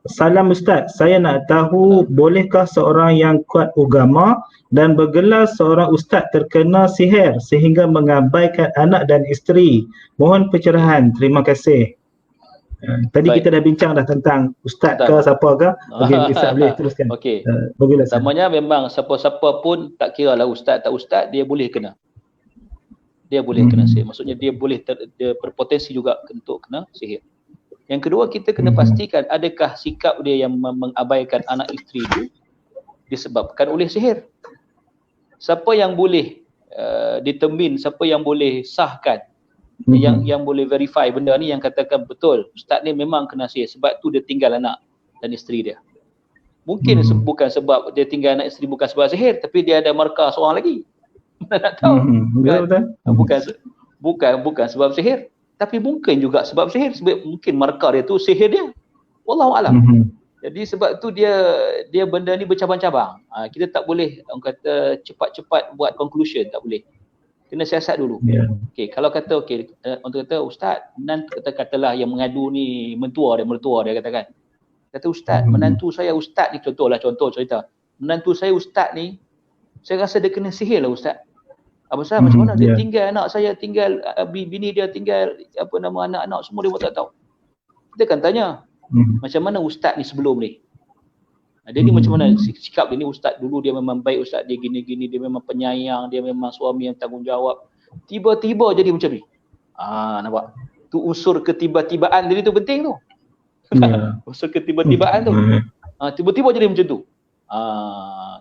salam Ustaz, saya nak tahu bolehkah seorang yang kuat agama dan bergelar seorang ustaz terkena sihir sehingga mengabaikan anak dan isteri? Mohon pencerahan. Terima kasih. Tadi kita dah bincang dah tentang ustaz ke siapa ke. Okey, Ustaz boleh teruskan. Okey. Namanya memang siapa-siapa pun, tak kira lah ustaz tak ustaz, dia boleh kena. Dia boleh kena sihir. Maksudnya dia boleh dia berpotensi juga untuk kena sihir. Yang kedua, kita kena pastikan adakah sikap dia yang mengabaikan anak isteri itu disebabkan oleh sihir. Siapa yang boleh determine, siapa yang boleh sahkan, yang boleh verify benda ni, yang katakan betul ustaz ni memang kena sihir sebab tu dia tinggal anak dan isteri dia. Mungkin bukan sebab dia tinggal anak isteri, bukan sebab sihir, tapi dia ada markah seorang lagi. Tak tahu. Bukan sebab sihir, tapi mungkin juga sebab sihir, sebab mungkin markah dia tu sihir dia. Wallahu alam. Jadi sebab tu dia benda ni bercabang-cabang. Kita tak boleh, orang kata, cepat-cepat buat conclusion, tak boleh. Kena siasat dulu. Okey, kalau kata orang kata ustaz, katalah yang mengadu ni mertua dia katakan. Kata ustaz, menantu saya ustaz ni, contoh cerita. Menantu saya ustaz ni, saya rasa dia kena sihir lah ustaz. Pasal macam mana dia tinggal anak saya, tinggal bini dia, tinggal anak-anak semua dia pun tak tahu. Kita akan tanya, macam mana ustaz ni sebelum ni? Dia ni macam mana sikap dia ni? Ustaz dulu dia memang baik, ustaz dia gini-gini, dia memang penyayang, dia memang suami yang tanggungjawab. Tiba-tiba jadi macam ni. Nampak? Tu unsur ketiba-tibaan dia tu penting tu. Unsur ketiba-tibaan tu. Tiba-tiba jadi macam tu.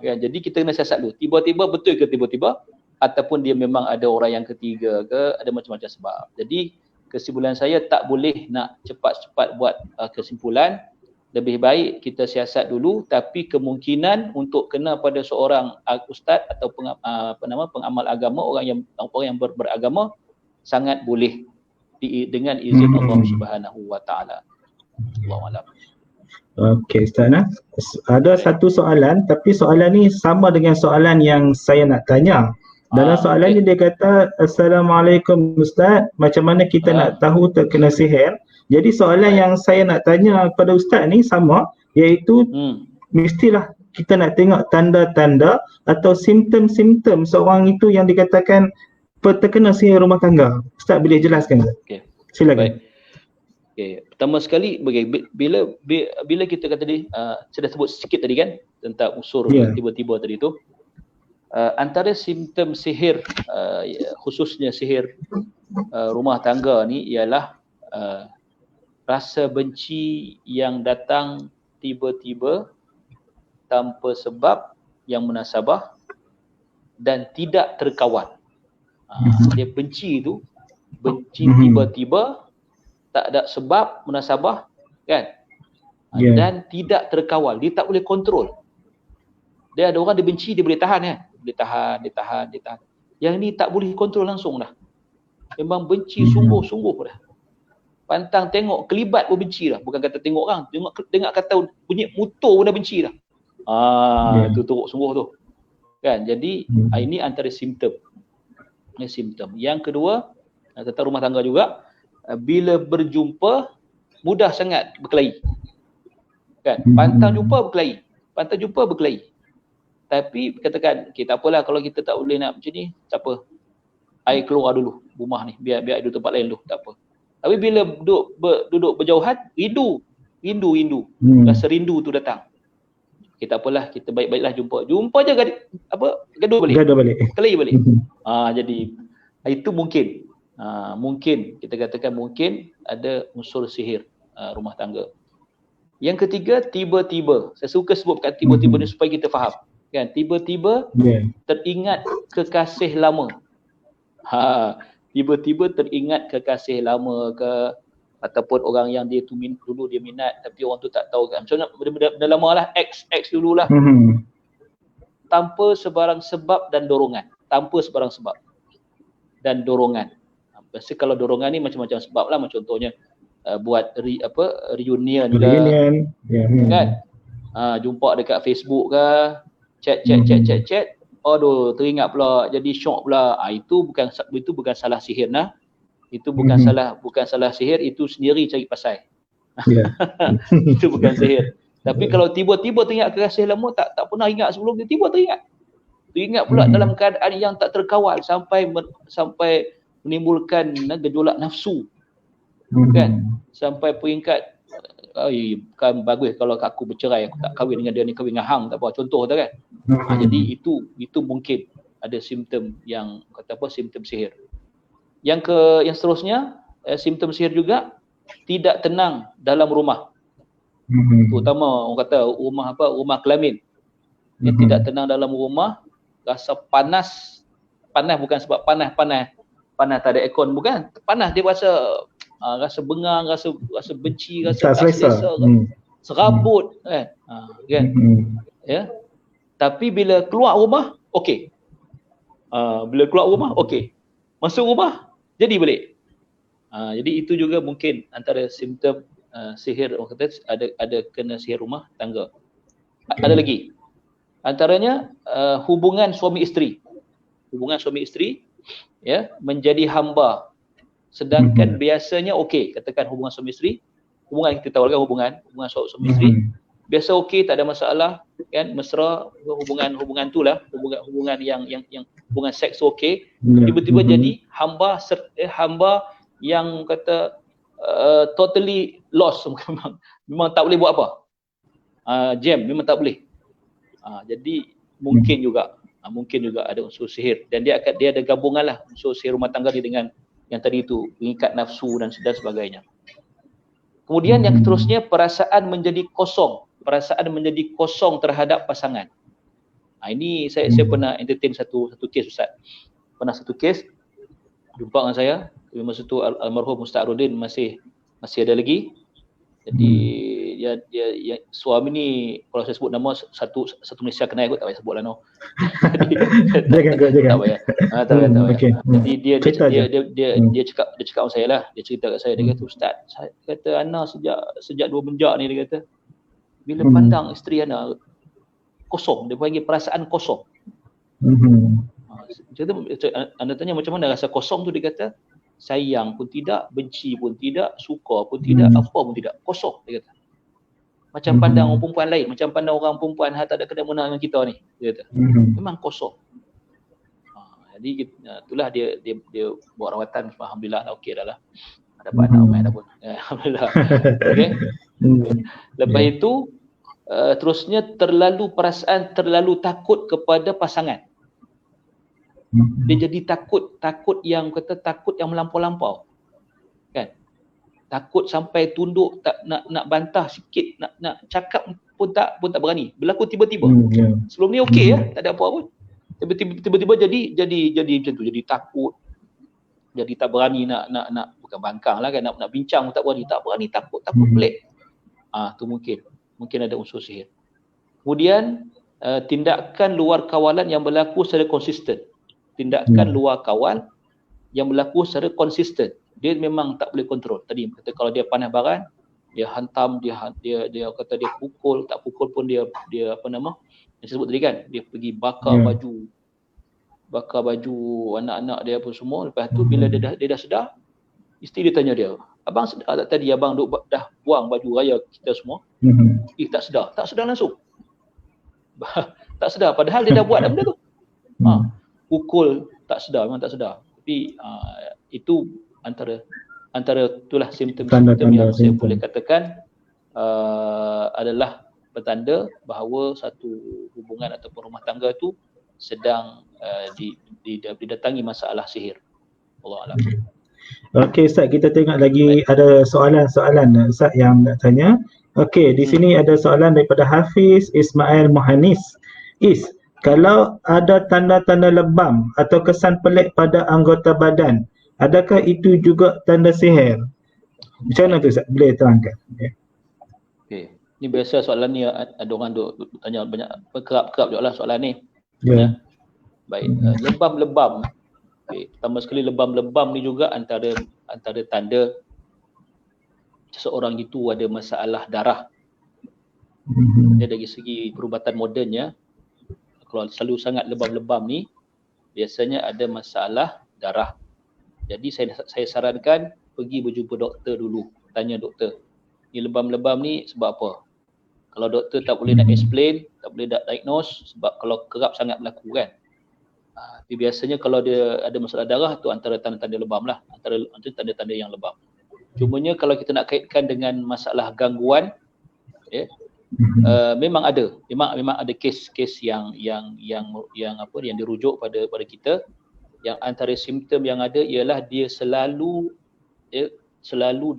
Kan? Jadi kita kena siasat dulu. Tiba-tiba betul ke tiba-tiba? Ataupun dia memang ada orang yang ketiga ke, ada macam-macam sebab. Jadi kesimpulan saya, tak boleh nak cepat-cepat buat kesimpulan. Lebih baik kita siasat dulu, tapi kemungkinan untuk kena pada seorang ustaz atau pengamal agama, orang yang beragama, sangat boleh dengan izin Allah Subhanahu wa taala. Allahu a'lam. Okey Ustaz, ada satu soalan, tapi soalan ni sama dengan soalan yang saya nak tanya. Dalam soalan ni dia kata, Assalamualaikum Ustaz, macam mana kita nak tahu terkena sihir? Jadi soalan yang saya nak tanya kepada Ustaz ni sama, iaitu mestilah kita nak tengok tanda-tanda atau simptom-simptom seorang itu yang dikatakan terkena sihir rumah tangga. Ustaz boleh jelaskan? Silakan. Baik. Pertama sekali, bila kita kata tadi, saya dah sebut sikit tadi kan tentang unsur tiba-tiba tadi tu. Antara simptom sihir, khususnya sihir rumah tangga ni, ialah rasa benci yang datang tiba-tiba tanpa sebab yang munasabah dan tidak terkawal. Dia benci tu, benci tiba-tiba, tak ada sebab munasabah kan, dan tidak terkawal. Dia tak boleh kontrol. Dia ada orang dia benci, dia boleh tahan kan, dia tahan. Yang ni tak boleh kontrol langsung dah. Memang benci sungguh-sungguh dah. Pantang tengok, kelibat pun benci dah. Bukan kata tengok orang, dengar kata bunyi motor pun dah benci dah. Itu teruk sungguh tu. Kan? Jadi ini antara simptom. Yang kedua, tentang rumah tangga juga, bila berjumpa mudah sangat berkelahi. Kan? Pantang jumpa berkelahi. Pantang jumpa berkelahi. Tapi katakan, okay, tak apalah kalau kita tak boleh nak macam ni, tak apa. I keluar dulu rumah ni, biar I duduk tempat lain dulu, tak apa. Tapi bila duduk berjauhan, rindu. Rasa rindu tu datang. Okay, tak apalah, kita baik-baiklah jumpa je gaduh balik. Kelahi balik. Jadi itu mungkin. Mungkin kita katakan mungkin ada unsur sihir rumah tangga. Yang ketiga, tiba-tiba. Saya suka sebutkan tiba-tiba ni supaya kita faham. Kan, tiba-tiba teringat kekasih lama. Tiba-tiba teringat kekasih lama ke, ataupun orang yang dia tu dulu dia minat tapi orang tu tak tahu kan. Macam benda lama lah, ex dululah. Tanpa sebarang sebab dan dorongan. Biasa kalau dorongan ni macam-macam sebab lah. Macam contohnya buat reunion lah. Kan? Jumpa dekat Facebook ke, chat. Aduh, teringat pula, jadi syok pula. Itu bukan salah sihir nah. Itu bukan salah sihir, itu sendiri cari pasal. Itu bukan sihir. Tapi kalau tiba-tiba teringat kekasih lama, tak pernah ingat sebelum ni, tiba teringat pula dalam keadaan yang tak terkawal sampai menimbulkan gejolak nafsu. Kan? Sampai peringkat kan bagus kalau aku bercerai, aku tak kahwin dengan dia ni, kahwin dengan hang, tak apa, contoh tu kan. Jadi itu mungkin ada simptom yang simptom sihir. Yang seterusnya, simptom sihir juga tidak tenang dalam rumah. Terutama orang kata rumah kelamin. Dia tidak tenang dalam rumah, rasa panas bukan sebab panas tak ada aircon, bukan. Panas dia rasa bengang, rasa benci, rasa tak selesa, serabut kan. Ya. Tapi bila keluar rumah, okey. Masuk rumah, jadi balik. Jadi itu juga mungkin antara simptom sihir, orang kata ada kena sihir rumah tangga. Ada lagi. Antaranya hubungan suami isteri. Ya, menjadi hamba. Sedangkan biasanya okey, katakan hubungan suami isteri, hubungan kita tahu kan hubungan suami isteri, biasa okey, tak ada masalah kan, mesra, hubungan tu lah, hubungan yang hubungan seks okey. Tiba-tiba jadi hamba yang kata totally lost, memang tak boleh buat apa. Jam memang tak boleh. Jadi mungkin juga ada unsur sihir, dan dia ada gabungan lah unsur sihir rumah tangga dia dengan yang tadi itu, mengikat nafsu dan sebagainya. Kemudian yang seterusnya, perasaan menjadi kosong terhadap pasangan. Ini saya pernah entertain satu kes, Ustaz. Pernah satu kes jumpa dengan saya, masa tu almarhum Ustaz Rudin masih ada lagi. Jadi dia suami ni, kalau saya sebut nama satu Malaysia kenal kot, tak payah sebut lah no. Jangan. Tak payah. Jadi dia cakap dengan saya lah, dia cerita kat saya, dia kata, Ustaz, saya kata Ana sejak 2 menjak ni, dia kata bila pandang isteri Ana kosong, dia panggil perasaan kosong. Anda tanya macam mana rasa kosong tu, dia kata sayang pun tidak, benci pun tidak, suka pun tidak, apa pun tidak, kosong, dia kata. Macam pandang orang perempuan lain, macam pandang orang perempuan tak ada kena-mena dengan kita ni, dia kata. Memang kosong. Jadi itulah dia buat rawatan, alhamdulillah dah okey dah lah. Dapat anak ramai dah pun. Alhamdulillah. Okey. Lepas itu terusnya terlalu takut kepada pasangan. Dia jadi takut yang melampau-lampau. Kan? Takut sampai tunduk, tak nak bantah sikit, nak cakap pun tak berani. Berlaku tiba-tiba. Sebelum ni okey ya, tak ada apa pun. Tiba-tiba jadi macam tu, jadi takut. Jadi tak berani nak bukan bangkang lah kan, nak bincang pun tak berani, takut pelik. Tu mungkin ada unsur sihir. Kemudian tindakan luar kawalan yang berlaku secara konsisten. Dia memang tak boleh kontrol. Tadi kata kalau dia panas baran, dia hantam, dia kata dia pukul, tak pukul pun dia apa nama? Yang saya sebut tadi kan, dia pergi bakar baju anak-anak dia apa semua. Lepas tu bila dia dah sedar, isteri dia tanya dia, abang sedar tak tadi abang dah buang baju raya kita semua? Tak sedar. Tak sedar langsung. Tak sedar. Padahal dia dah buat dah benda tu. Pukul, tak sedar, memang tak sedar. Tapi itu antara itulah simptom-simptom yang saya boleh katakan adalah petanda bahawa satu hubungan ataupun rumah tangga tu sedang didatangi masalah sihir. Allah Alam. Okey Ustaz, kita tengok lagi ada soalan-soalan Ustaz yang nak tanya. Okey, di sini ada soalan daripada Hafiz Ismail Mohanis. Kalau ada tanda-tanda lebam atau kesan pelik pada anggota badan, adakah itu juga tanda sihir? Macam mana tu Ustaz? Boleh terangkan? Okey. Ni biasa soalan ni ada orang duk tanya banyak kerap-kerap juga lah soalan ni. Ya. Baik, lebam-lebam. Okay. Pertama sekali lebam-lebam ni juga antara tanda seseorang itu ada masalah darah. Dia dari segi perubatan modernnya, kalau selalu sangat lebam-lebam ni biasanya ada masalah darah. Jadi saya sarankan pergi berjumpa doktor dulu, tanya doktor. Ni lebam-lebam ni sebab apa? Kalau doktor tak boleh nak explain, tak boleh nak diagnose sebab kalau kerap sangat berlaku kan. Tapi biasanya kalau dia ada masalah darah tu antara tanda-tanda lebam lah, antara tanda-tanda yang lebam. Cumanya kalau kita nak kaitkan dengan masalah gangguan, memang ada kes-kes yang dirujuk pada kita, yang antara simptom yang ada ialah dia selalu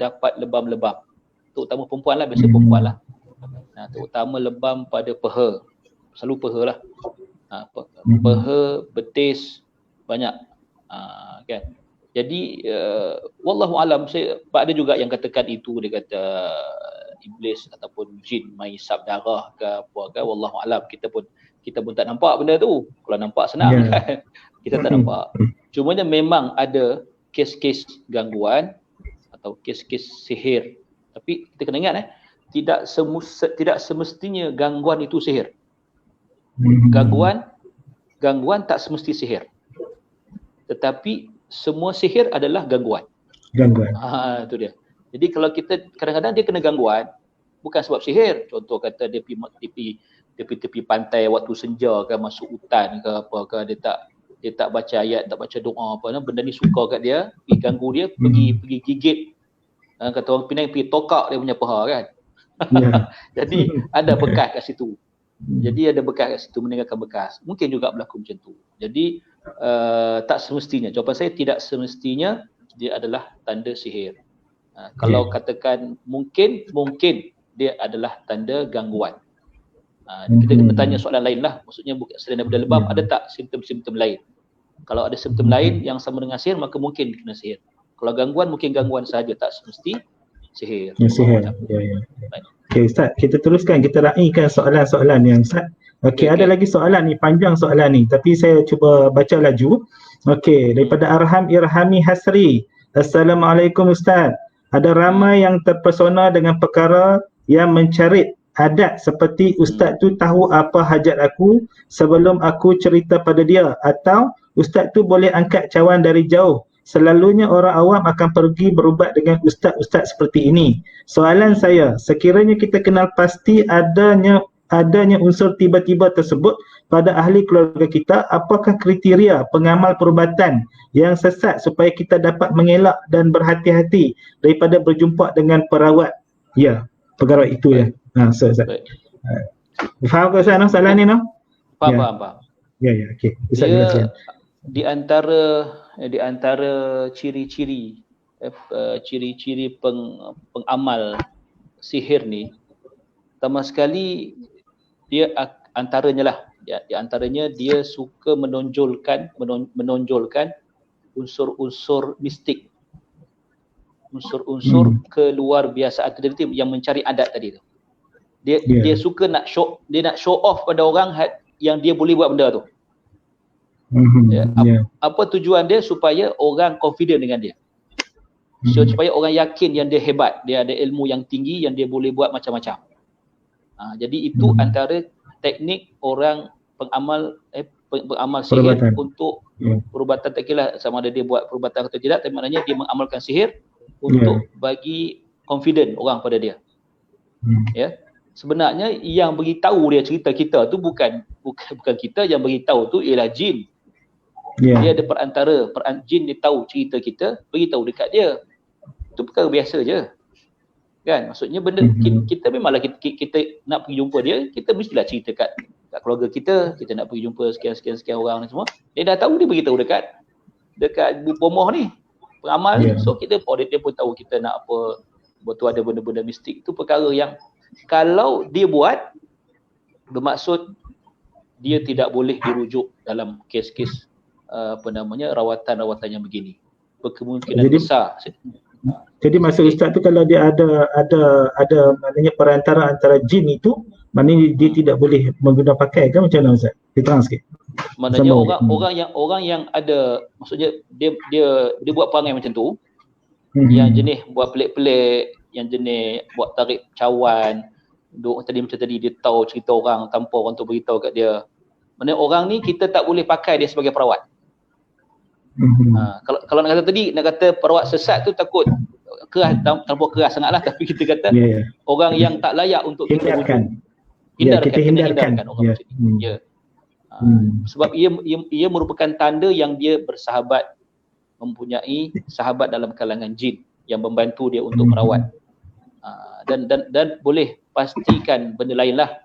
dapat lebam-lebam. Terutama perempuan lah, biasa perempuan lah. Terutama lebam pada peha, selalu peha lah. Peha, betis, banyak kan. Jadi wallahu alam, ada juga yang katakan itu, dia kata iblis ataupun jin mai hisap darah ke apa ke, wallahu alam. Kita pun tak nampak benda tu. Kalau nampak senang kan. Kita tak nampak. Cumanya memang ada kes-kes gangguan atau kes-kes sihir. Tapi kita kena ingat tidak semestinya gangguan itu sihir. Gangguan tak semesti sihir. Tetapi semua sihir adalah gangguan. Itu dia. Jadi kalau kita kadang-kadang dia kena gangguan bukan sebab sihir. Contoh kata dia pergi tepi pantai waktu senja ke, masuk hutan ke apa ke, dia tak baca ayat, tak baca doa apa, benda ni suka kat dia, pergi ganggu dia, pergi gigit. Kata orang Penang, pergi tokak dia punya paha kan. Jadi ada bekas kat situ. Meninggalkan bekas. Mungkin juga berlaku macam tu. Jadi tak semestinya, jawapan saya tidak semestinya dia adalah tanda sihir. Kalau katakan mungkin dia adalah tanda gangguan. Kita kena tanya soalan lain lah. Maksudnya selain daripada lebam, ada tak simptom-simptom lain? Kalau ada simptom lain yang sama dengan sihir, maka mungkin kena sihir. Kalau gangguan, mungkin gangguan sahaja, tak semesti sihir. Sihir. Okey Ustaz, kita teruskan, kita raikan soalan-soalan yang Ustaz. Okey, ada lagi soalan ni, panjang soalan ni, tapi saya cuba baca laju. Okey, daripada Arham Irhami Hasri. Assalamualaikum Ustaz. Ada ramai yang terpesona dengan perkara yang mencarit adat seperti Ustaz tu tahu apa hajat aku sebelum aku cerita pada dia, atau Ustaz tu boleh angkat cawan dari jauh. Selalunya orang awam akan pergi berubat dengan ustaz-ustaz seperti ini. Soalan saya, sekiranya kita kenal pasti adanya unsur tiba-tiba tersebut pada ahli keluarga kita, apakah kriteria pengamal perubatan yang sesat supaya kita dapat mengelak dan berhati-hati daripada berjumpa dengan perawat? Ya, perawat itu ya. Ustaz. Faham ke Ustaz soalan ni no? Faham. Ya, okey. Ustaz jelaskan. Di antara ciri-ciri pengamal sihir ni, pertama sekali dia antaranya dia suka menonjolkan unsur-unsur mistik, unsur keluar biasaan tadi yang mencari adat tadi tu. Dia suka nak show off pada orang yang dia boleh buat benda tu. Apa tujuan dia? Supaya orang confident dengan dia. Supaya orang yakin yang dia hebat, dia ada ilmu yang tinggi, yang dia boleh buat macam-macam. Jadi itu antara teknik orang pengamal sihir untuk perubatan. Tak kira sama ada dia buat perubatan atau tidak, tapi maknanya dia mengamalkan sihir untuk bagi confident orang pada dia. Ya. Sebenarnya yang beritahu dia cerita kita tu bukan kita, yang beritahu tu ialah jin. Dia ada perantara, jin dia tahu cerita kita, beritahu dekat dia. Itu perkara biasa je. Kan? Maksudnya benda kita memanglah kita nak pergi jumpa dia, kita mestilah cerita kat keluarga kita nak pergi jumpa sekian orang ni semua. Dia dah tahu, dia beritahu dekat pomoh ni, peramal ni. So dia pun tahu kita nak apa, betul ada benda-benda mistik. Itu perkara yang kalau dia buat, bermaksud dia tidak boleh dirujuk dalam kes-kes rawatan-rawatan yang begini. Berkemungkinan besar. Jadi maksud Ustaz tu kalau dia ada maknanya perantara antara jin itu, maknanya dia tidak boleh menggunakan pakai kan, macam mana Ustaz? Diterang sikit. Maknanya orang yang ada, maksudnya dia buat perangai macam tu, yang jenis buat pelik-pelik, yang jenis buat tarik cawan, tadi dia tahu cerita orang tanpa orang tu beritahu kat dia. Maknanya orang ni kita tak boleh pakai dia sebagai perawat. Kalau nak kata perawat sesat tu takut keras, tanpa keras sangatlah, tapi kita kata orang yang tak layak untuk kita hindarkan orang macam ni. Sebab ia merupakan tanda yang dia bersahabat, mempunyai sahabat dalam kalangan jin yang membantu dia untuk merawat. Dan boleh pastikan benda lain lah.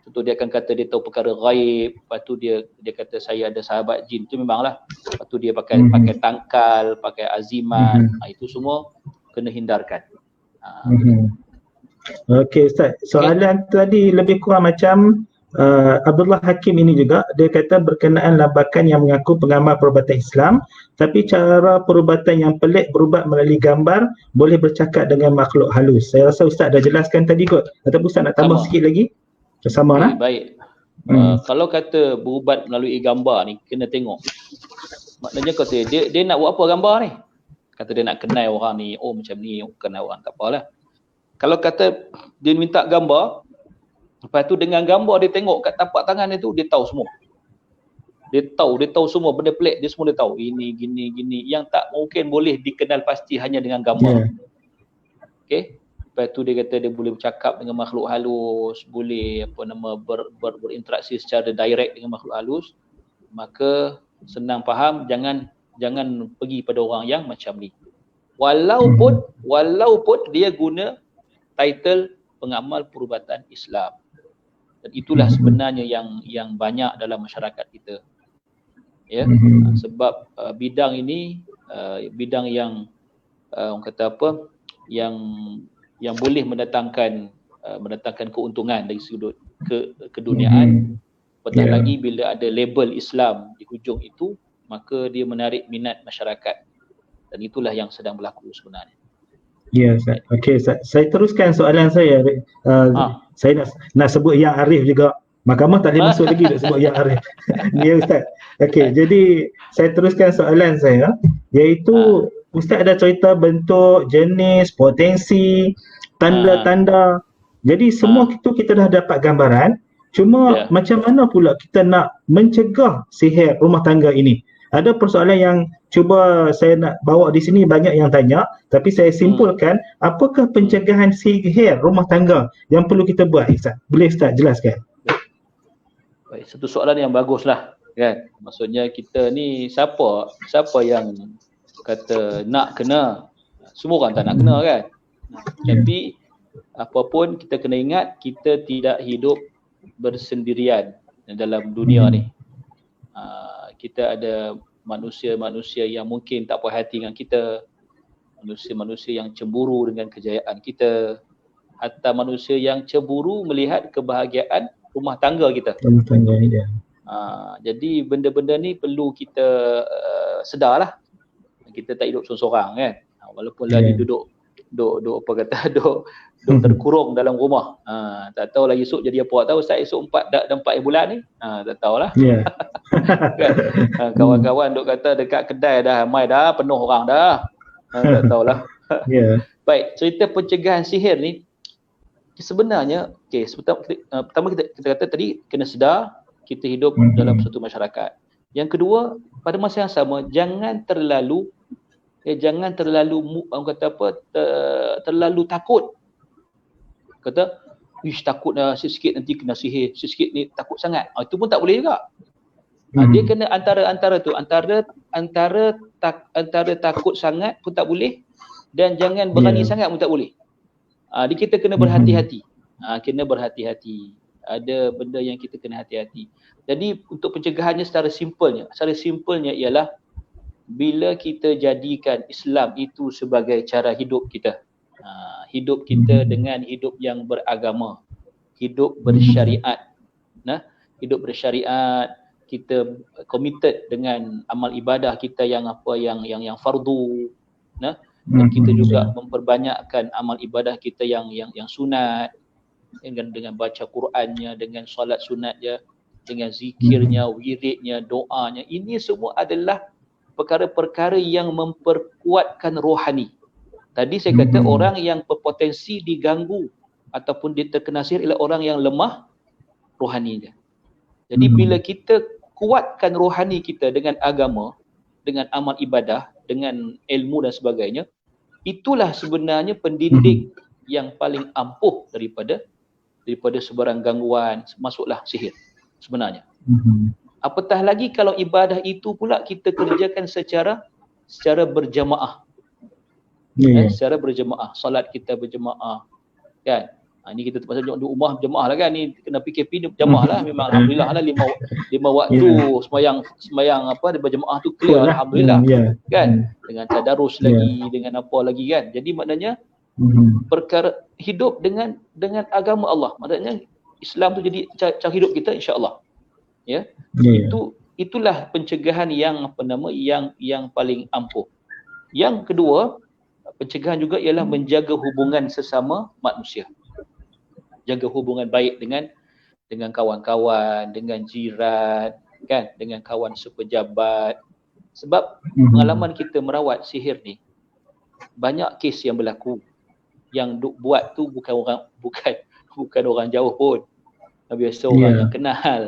Contoh dia akan kata dia tahu perkara ghaib, lepas tu dia kata saya ada sahabat jin, tu memanglah. Lepas tu dia pakai tangkal, pakai azimat, itu semua kena hindarkan. Okey Ustaz, soalan tadi lebih kurang macam Abdullah Hakim ini juga, dia kata berkenaan lambakan yang mengaku pengamal perubatan Islam, tapi cara perubatan yang pelik berubat melalui gambar, boleh bercakap dengan makhluk halus. Saya rasa Ustaz dah jelaskan tadi kot, ataupun Ustaz nak tambah sikit lagi? Sama lah. Baik. Kalau kata berubat melalui gambar ni, kena tengok. Maknanya kata dia nak buat apa gambar ni? Kata dia nak kenal orang ni, oh macam ni, kenal orang, tak apalah. Kalau kata dia minta gambar, lepas tu dengan gambar dia tengok kat tapak tangan dia tu, dia tahu semua. Dia tahu semua benda pelik, dia semua dia tahu. Ini, gini, yang tak mungkin boleh dikenal pasti hanya dengan gambar. Okey. Lepas tu dia kata dia boleh bercakap dengan makhluk halus, boleh berinteraksi secara direct dengan makhluk halus. Maka senang faham, jangan pergi pada orang yang macam ni. Walaupun dia guna title pengamal perubatan Islam. Dan itulah sebenarnya yang banyak dalam masyarakat kita. Ya, sebab bidang ini bidang yang orang kata apa, yang boleh mendatangkan keuntungan dari sudut keduniaan. Apatah lagi bila ada label Islam di hujung itu, maka dia menarik minat masyarakat. Dan itulah yang sedang berlaku sebenarnya. Ya, okey, saya teruskan soalan saya. Saya nak sebut Yang Arif juga. Mahkamah tak boleh masuk lagi nak sebut Yang Arif. Ya Ustaz. Okey, jadi saya teruskan soalan saya, iaitu Ustaz ada cerita bentuk, jenis, potensi, tanda-tanda. Jadi semua itu kita dah dapat gambaran. Cuma macam mana pula kita nak mencegah sihir rumah tangga ini? Ada persoalan yang cuba saya nak bawa di sini, banyak yang tanya, tapi saya simpulkan, apakah pencegahan sihir rumah tangga yang perlu kita buat, Ustaz? Boleh Ustaz jelaskan? Baik, satu soalan yang baguslah, kan? Maksudnya kita ni siapa yang kata nak kena? Semua orang tak nak kena, kan? Tapi apapun kita kena ingat, kita tidak hidup bersendirian dalam dunia ni. Kita ada manusia-manusia yang mungkin tak puas hati dengan kita, manusia-manusia yang cemburu dengan kejayaan kita, hatta manusia yang cemburu melihat kebahagiaan rumah tangga kita. Rumah tangga dia. Jadi benda-benda ni perlu kita sedarlah. Kita tak hidup seorang-seorang, kan. Walaupun lagi duduk terkurung dalam rumah. Tak tahu lagi esok jadi apa, tahu Ustaz esok 4 bulan ni. Tak tahulah. Kawan-kawan duk kata dekat kedai dah mai dah penuh orang dah. Tak tahulah. Baik, cerita pencegahan sihir ni sebenarnya pertama kita kata tadi kena sedar kita hidup dalam satu masyarakat. Yang kedua, pada masa yang sama jangan terlalu jangan terlalu orang kata apa, terlalu takut. Kata, ish takut sikit nanti kena sihir, sikit ni takut sangat. Itu pun tak boleh juga. Dia kena antara tu, antara takut sangat pun tak boleh, dan jangan berani sangat pun tak boleh. Kita kena berhati-hati. Kena berhati-hati. Ada benda yang kita kena hati-hati. Jadi untuk pencegahannya secara simpelnya ialah bila kita jadikan Islam itu sebagai cara hidup kita. Hidup kita dengan hidup yang beragama, hidup bersyariat. Hidup bersyariat, kita committed dengan amal ibadah kita yang fardu. Dan kita juga memperbanyakkan amal ibadah kita yang sunat, dengan baca Qurannya, dengan solat sunatnya, dengan zikirnya, wiridnya, doanya. Ini semua adalah perkara-perkara yang memperkuatkan rohani. Tadi saya kata orang yang berpotensi diganggu ataupun dia terkena sihir ialah orang yang lemah rohaninya. Jadi bila kita kuatkan rohani kita dengan agama, dengan amal ibadah, dengan ilmu dan sebagainya, itulah sebenarnya pendidik yang paling ampuh daripada sebarang gangguan, masuklah sihir sebenarnya. Apatah lagi kalau ibadah itu pula kita kerjakan secara berjamaah. Secara berjamaah, solat kita berjamaah, kan? Ini kita terpaksa di rumah berjamaah lah kan, ni kena PKP berjamaah lah. Memang alhamdulillah lah lima waktu semayang apa berjamaah tu clear lah, alhamdulillah. Kan? Dengan tadarus lagi, dengan apa lagi kan. Jadi maknanya perkara hidup dengan agama Allah. Maknanya Islam tu jadi cara hidup kita, insya-Allah. Itulah pencegahan yang paling ampuh. Yang kedua, pencegahan juga ialah menjaga hubungan sesama manusia. Jaga hubungan baik dengan kawan-kawan, dengan jiran, kan, dengan kawan sepejabat. Sebab pengalaman kita merawat sihir ni, banyak kes yang berlaku. Yang buat tu bukan orang jauh pun. Biasa orang yang kenal,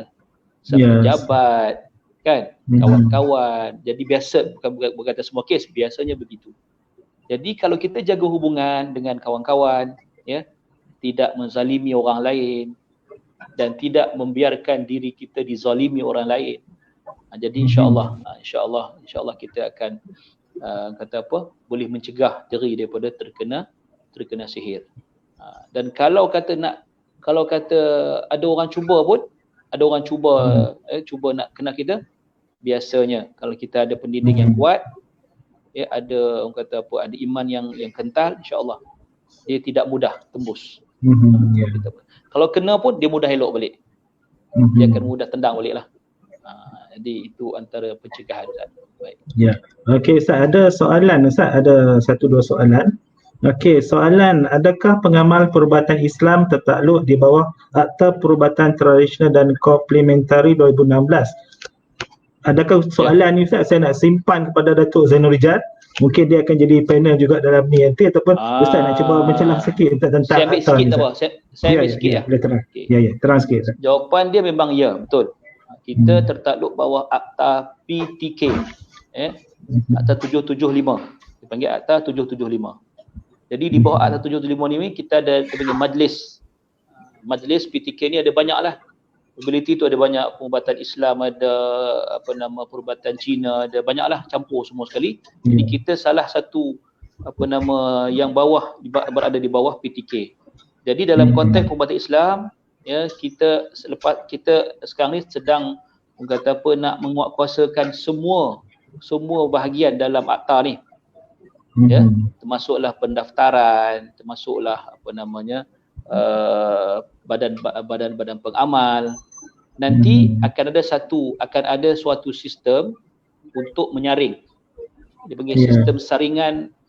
sepejabat, kan, kawan-kawan. Jadi biasa, bukan kata semua kes, biasanya begitu. Jadi kalau kita jaga hubungan dengan kawan-kawan, tidak menzalimi orang lain dan tidak membiarkan diri kita dizalimi orang lain. Jadi insya-Allah kita akan boleh mencegah diri daripada terkena sihir. Dan kalau kata ada orang cuba pun, cuba nak kena kita, biasanya kalau kita ada pendidik yang kuat, ada ada iman yang kental, insya-Allah dia tidak mudah tembus. Kalau kena pun dia mudah elok balik. Dia akan mudah tendang balik lah. Jadi itu antara pencegahan, Ustaz. Baik. Okey Ustaz, ada soalan Ustaz, ada 1-2 soalan. Okey, soalan, adakah pengamal perubatan Islam tertakluk di bawah Akta Perubatan Tradisional dan Komplementari 2016? Adakah soalan ni Ustaz saya nak simpan kepada Datuk Zainul Rijal? Mungkin dia akan jadi panel juga dalam ni nanti, ataupun Ustaz nak cuba mencelah sikit tentang saya ambil sikit apa? Saya ambil sikit ya. Boleh terang. Terang sikit Ustaz. Jawapan dia memang ya, betul. Kita tertakluk bawah Akta PTK. Akta 775. Dipanggil Akta 775. Jadi di bawah Akta 775 ni kita ada majlis. Majlis PTK ni ada banyak lah. Ability tu ada banyak, perubatan Islam, ada perubatan Cina, ada banyaklah, campur semua sekali. Jadi kita salah satu yang berada di bawah PTK. Jadi dalam konteks perubatan Islam, kita sekarang ni sedang nak menguatkuasakan semua bahagian dalam akta ni. Termasuklah pendaftaran, termasuklah badan-badan pengamal. Nanti akan ada suatu sistem untuk menyaring. Dia panggil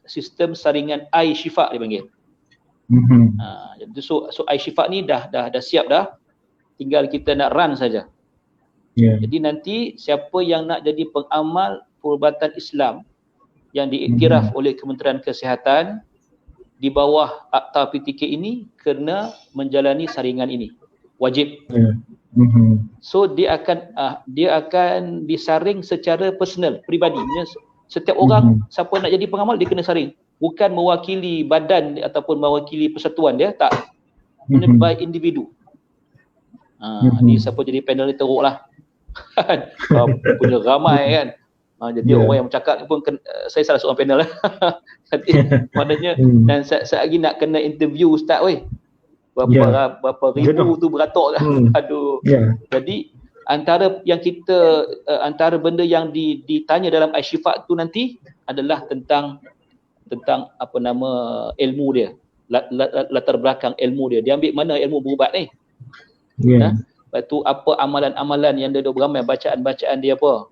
sistem saringan iShifa dia panggil. Jadi so iShifa ni dah siap dah. Tinggal kita nak run saja. Jadi nanti siapa yang nak jadi pengamal perubatan Islam yang diiktiraf oleh Kementerian Kesihatan di bawah Akta PTK ini kena menjalani saringan ini, wajib. So dia akan disaring secara personal, peribadi. Setiap orang siapa nak jadi pengamal dia kena saring. Bukan mewakili badan ataupun mewakili persatuan dia, tak. Kena by individu. Ni siapa jadi panel ni teruk lah. Punya ramai kan. Jadi orang yang bercakap ni pun saya salah seorang panel lah. Maknanya dan saya lagi nak kena interview ustaz weh. Berapa ribu tu beratok lah. Aduh. Jadi antara yang kita antara benda yang ditanya dalam Asy-Syifa tu nanti adalah tentang apa nama ilmu dia. Latar belakang ilmu dia. Dia ambil mana ilmu berubat ni? Lepas tu apa amalan-amalan yang dia beramai, bacaan-bacaan dia apa?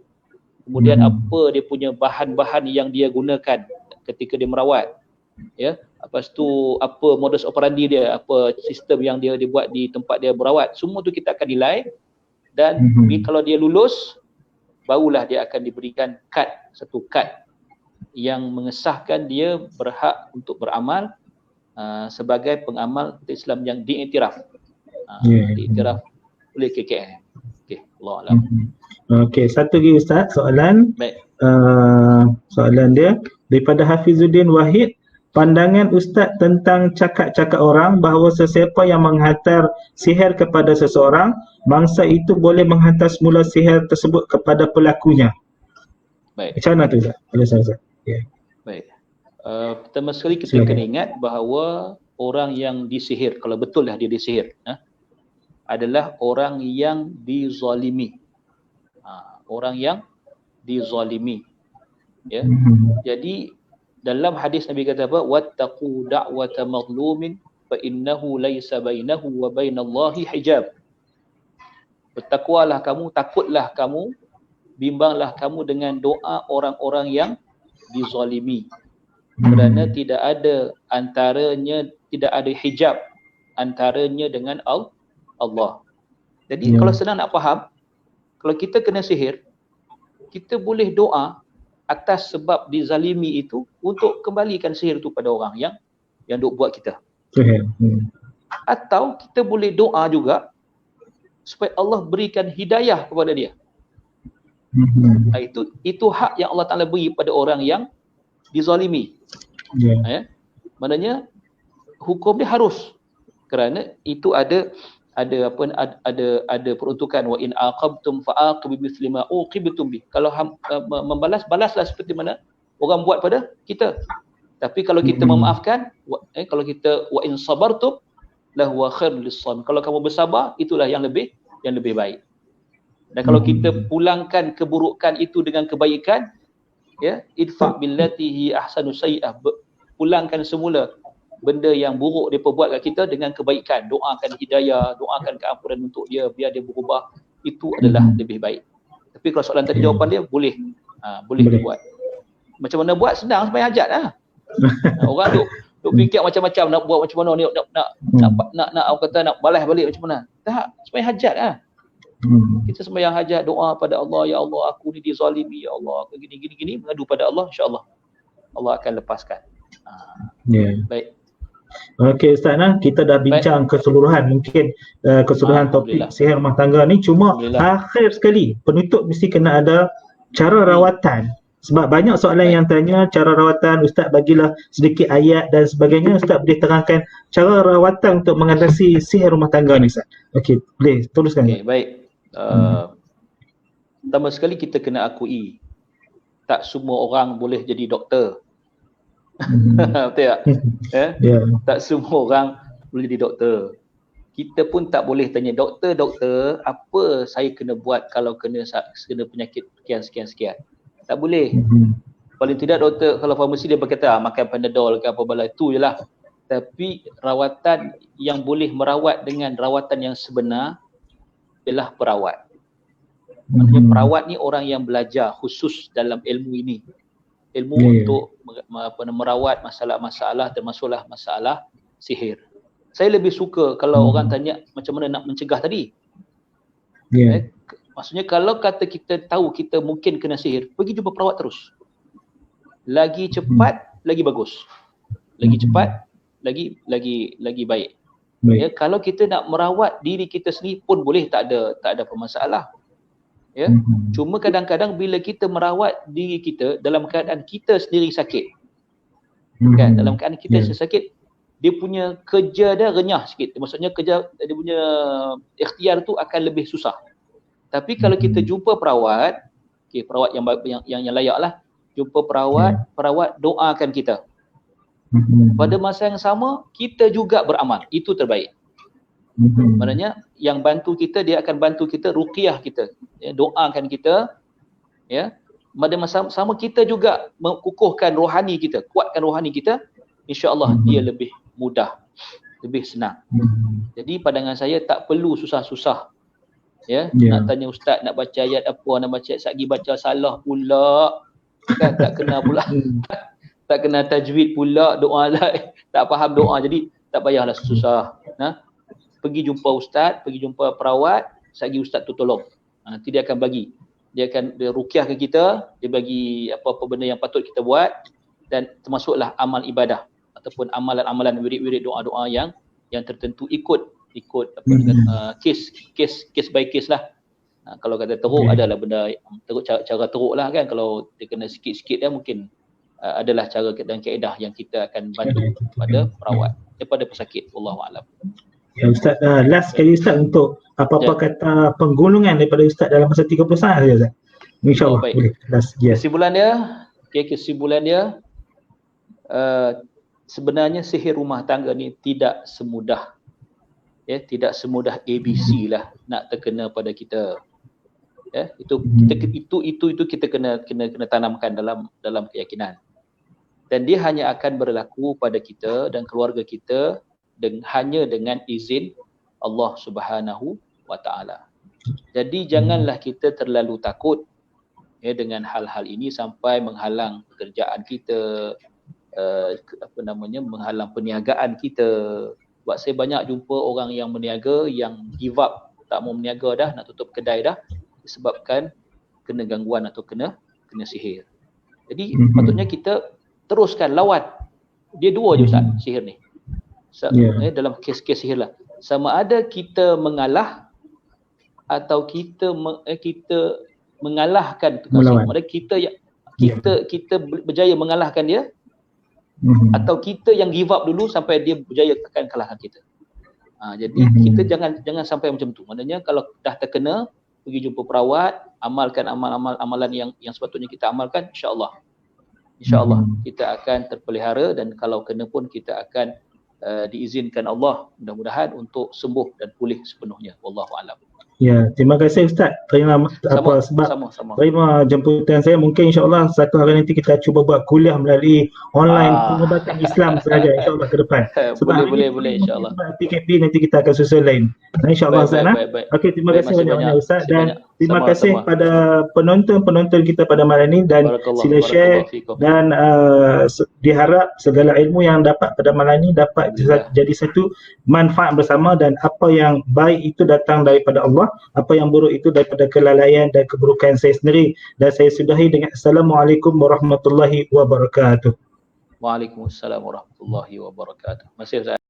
Kemudian apa dia punya bahan-bahan yang dia gunakan ketika dia merawat, ya. Lepas tu apa modus operandi dia, apa sistem yang dia buat di tempat dia berawat, semua tu kita akan nilai. Dan kalau dia lulus, barulah dia akan diberikan satu kad yang mengesahkan dia berhak untuk beramal sebagai pengamal Islam yang diiktiraf. Diiktiraf oleh KKM. Okey, Allah Alam. Okey, satu lagi Ustaz soalan. Baik. Soalan dia daripada Hafizuddin Wahid, pandangan Ustaz tentang cakap-cakap orang bahawa sesiapa yang menghantar sihir kepada seseorang, bangsa itu boleh menghantar semula sihir tersebut kepada pelakunya. Baik. Macam mana tu Ustaz? Ustaz. Baik. Pertama sekali kita kena ingat bahawa orang yang disihir, kalau betul lah dia disihir, adalah orang yang dizalimi. Orang yang dizalimi. Ya. Jadi dalam hadis Nabi kata apa? Wattaqu da'wata mazlumin fa innahu laisa bainahu wa bainallahi hijab. Bertakwalah kamu, takutlah kamu, bimbanglah kamu dengan doa orang-orang yang dizalimi. Kerana tidak ada antaranya, tidak ada hijab antaranya dengan Allah. Jadi kalau senang nak faham, kalau kita kena sihir, kita boleh doa atas sebab dizalimi itu untuk kembalikan sihir itu pada orang yang duk buat kita. Atau kita boleh doa juga supaya Allah berikan hidayah kepada dia. Itu hak yang Allah Ta'ala beri pada orang yang dizalimi. Maknanya hukum dia harus, kerana itu ada peruntukan, wa in aqabtum fa'aqibu bimithli ma uqibtum bih. Kalau membalas, balaslah seperti mana orang buat pada kita. Tapi kalau kita memaafkan, kalau kita wa in sabartum lahu khairul lisan. Kalau kamu bersabar, itulah yang lebih baik. Dan kalau kita pulangkan keburukan itu dengan kebaikan, ya, idfa billati hi ahsanu sayyi'ah, pulangkan semula benda yang buruk dia perbuat kat kita dengan kebaikan, doakan hidayah, doakan keampunan untuk dia biar dia berubah, itu adalah lebih baik. Tapi kalau soalan tadi jawapan dia boleh dibuat. Macam mana buat? Senang, sembahyang hajat lah. Orang duk fikir macam-macam nak buat macam mana ni, nak orang kata nak balas balik macam mana. Tak, sembahyang hajat lah. Kita sembahyang hajat, doa pada Allah, ya Allah aku ni dizalimi, ya Allah aku gini, mengadu pada Allah, insya-Allah Allah akan lepaskan. Baik. Okey Ustaz, kita dah bincang keseluruhan, mungkin keseluruhan topik sihir rumah tangga ni, cuma akhir sekali penutup mesti kena ada cara rawatan. Sebab banyak soalan yang tanya cara rawatan, Ustaz bagilah sedikit ayat dan sebagainya. Ustaz boleh terangkan cara rawatan untuk mengatasi sihir rumah tangga ni Ustaz? Okey, boleh teruskan. Okey, baik. Pertama sekali kita kena akui tak semua orang boleh jadi doktor. Betul tak? Tak semua orang boleh jadi doktor. Kita pun tak boleh tanya doktor, apa saya kena buat kalau kena penyakit sekian. Tak boleh. Paling tidak doktor, kalau farmasi dia berkata makan Panadol ke apa bala, itu je lah. Tapi rawatan yang boleh merawat dengan rawatan yang sebenar ialah perawat. Maksudnya perawat ni orang yang belajar khusus dalam ilmu ini. Ilmu untuk merawat masalah-masalah, termasuklah masalah sihir. Saya lebih suka kalau orang tanya macam mana nak mencegah tadi. Maksudnya kalau kata kita tahu kita mungkin kena sihir, pergi jumpa perawat terus. Lagi cepat, lagi bagus. Lagi cepat, lagi baik. Ya, kalau kita nak merawat diri kita sendiri pun boleh, tak ada permasalah. Ya, cuma kadang-kadang bila kita merawat diri kita dalam keadaan kita sendiri sakit, kan, dalam keadaan kita sakit, dia punya kerja dia renyah sikit. Maksudnya kerja dia punya ikhtiar tu akan lebih susah. Tapi kalau kita jumpa perawat, perawat yang layak lah, jumpa perawat doakan kita. Pada masa yang sama kita juga beramal, itu terbaik. Maknanya yang bantu kita, dia akan bantu kita, ruqyah kita, ya, doakan kita, ya. Pada masa sama kita juga mengukuhkan rohani kita, kuatkan rohani kita, insya-Allah dia lebih mudah, lebih senang. Jadi pandangan saya tak perlu susah-susah, ya. Nak tanya ustaz nak baca ayat apa, nak baca ayat sagi baca salah pula, kan, tak kena pula. Tak kena tajwid pula, doa lah tak faham doa, jadi tak payahlah susah. Pergi jumpa ustaz, pergi jumpa perawat, sagi ustaz tu tolong. Nanti dia akan bagi. Dia akan ruqyah ke kita, dia bagi apa-apa benda yang patut kita buat, dan termasuklah amal ibadah ataupun amalan-amalan wirid-wirid doa-doa yang tertentu ikut apa dengan case by case lah. Kalau kata teruk adalah benda teruk, cara teruk lah kan, kalau dia kena sikit-sikit dia mungkin adalah cara dan kaedah yang kita akan bantu pada perawat daripada pesakit. Wallahu a'lam. Ya Ustaz, last sekali Ustaz untuk apa-apa kata penggulungan daripada Ustaz dalam masa 30 saat saja Ustaz. InsyaAllah boleh. Last, kesimpulan dia sebenarnya sihir rumah tangga ni tidak semudah, ya, tidak semudah ABC lah nak terkena pada kita. Ya, itu kita kena tanamkan dalam keyakinan. Dan dia hanya akan berlaku pada kita dan keluarga kita hanya dengan izin Allah Subhanahu wa taala. Jadi janganlah kita terlalu takut, ya, dengan hal-hal ini sampai menghalang pekerjaan kita, menghalang perniagaan kita. Sebab saya banyak jumpa orang yang berniaga yang give up, tak mau berniaga dah, nak tutup kedai dah, disebabkan kena gangguan atau kena sihir. Jadi patutnya kita teruskan lawan. Dia dua je Ustaz, sihir ni. Dalam kes-kes sihir lah, sama ada kita mengalah atau kita mengalahkan tukang sihir. Maksudnya kita berjaya mengalahkan dia, atau kita yang give up dulu sampai dia berjaya akan kalahkan kita. Jadi kita jangan sampai macam tu. Maknanya kalau dah terkena, pergi jumpa perawat, amalkan amalan yang sepatutnya kita amalkan, insya-Allah kita akan terpelihara, dan kalau kena pun kita akan diizinkan Allah mudah-mudahan untuk sembuh dan pulih sepenuhnya. Wallahu a'lam. Ya, terima kasih Ustaz. Terima terima jemputan saya. Mungkin insya-Allah satu hari nanti kita cuba buat kuliah melalui online pengobatan Islam sahaja insya-Allah ke depan. Sebab boleh insya-Allah. PKP nanti kita akan susun lain. Insya-Allah Ustaz. Okey, terima kasih banyak-banyak Ustaz, dan terima kasih pada penonton kita pada malam ini, dan sila share, dan diharap segala ilmu yang dapat pada malam ini dapat jadi satu manfaat bersama, dan apa yang baik itu datang daripada Allah, apa yang buruk itu daripada kelalaian dan keburukan saya sendiri. Dan saya sudahi dengan Assalamualaikum warahmatullahi wabarakatuh. Waalaikumsalam warahmatullahi wabarakatuh. Masih Ustaz.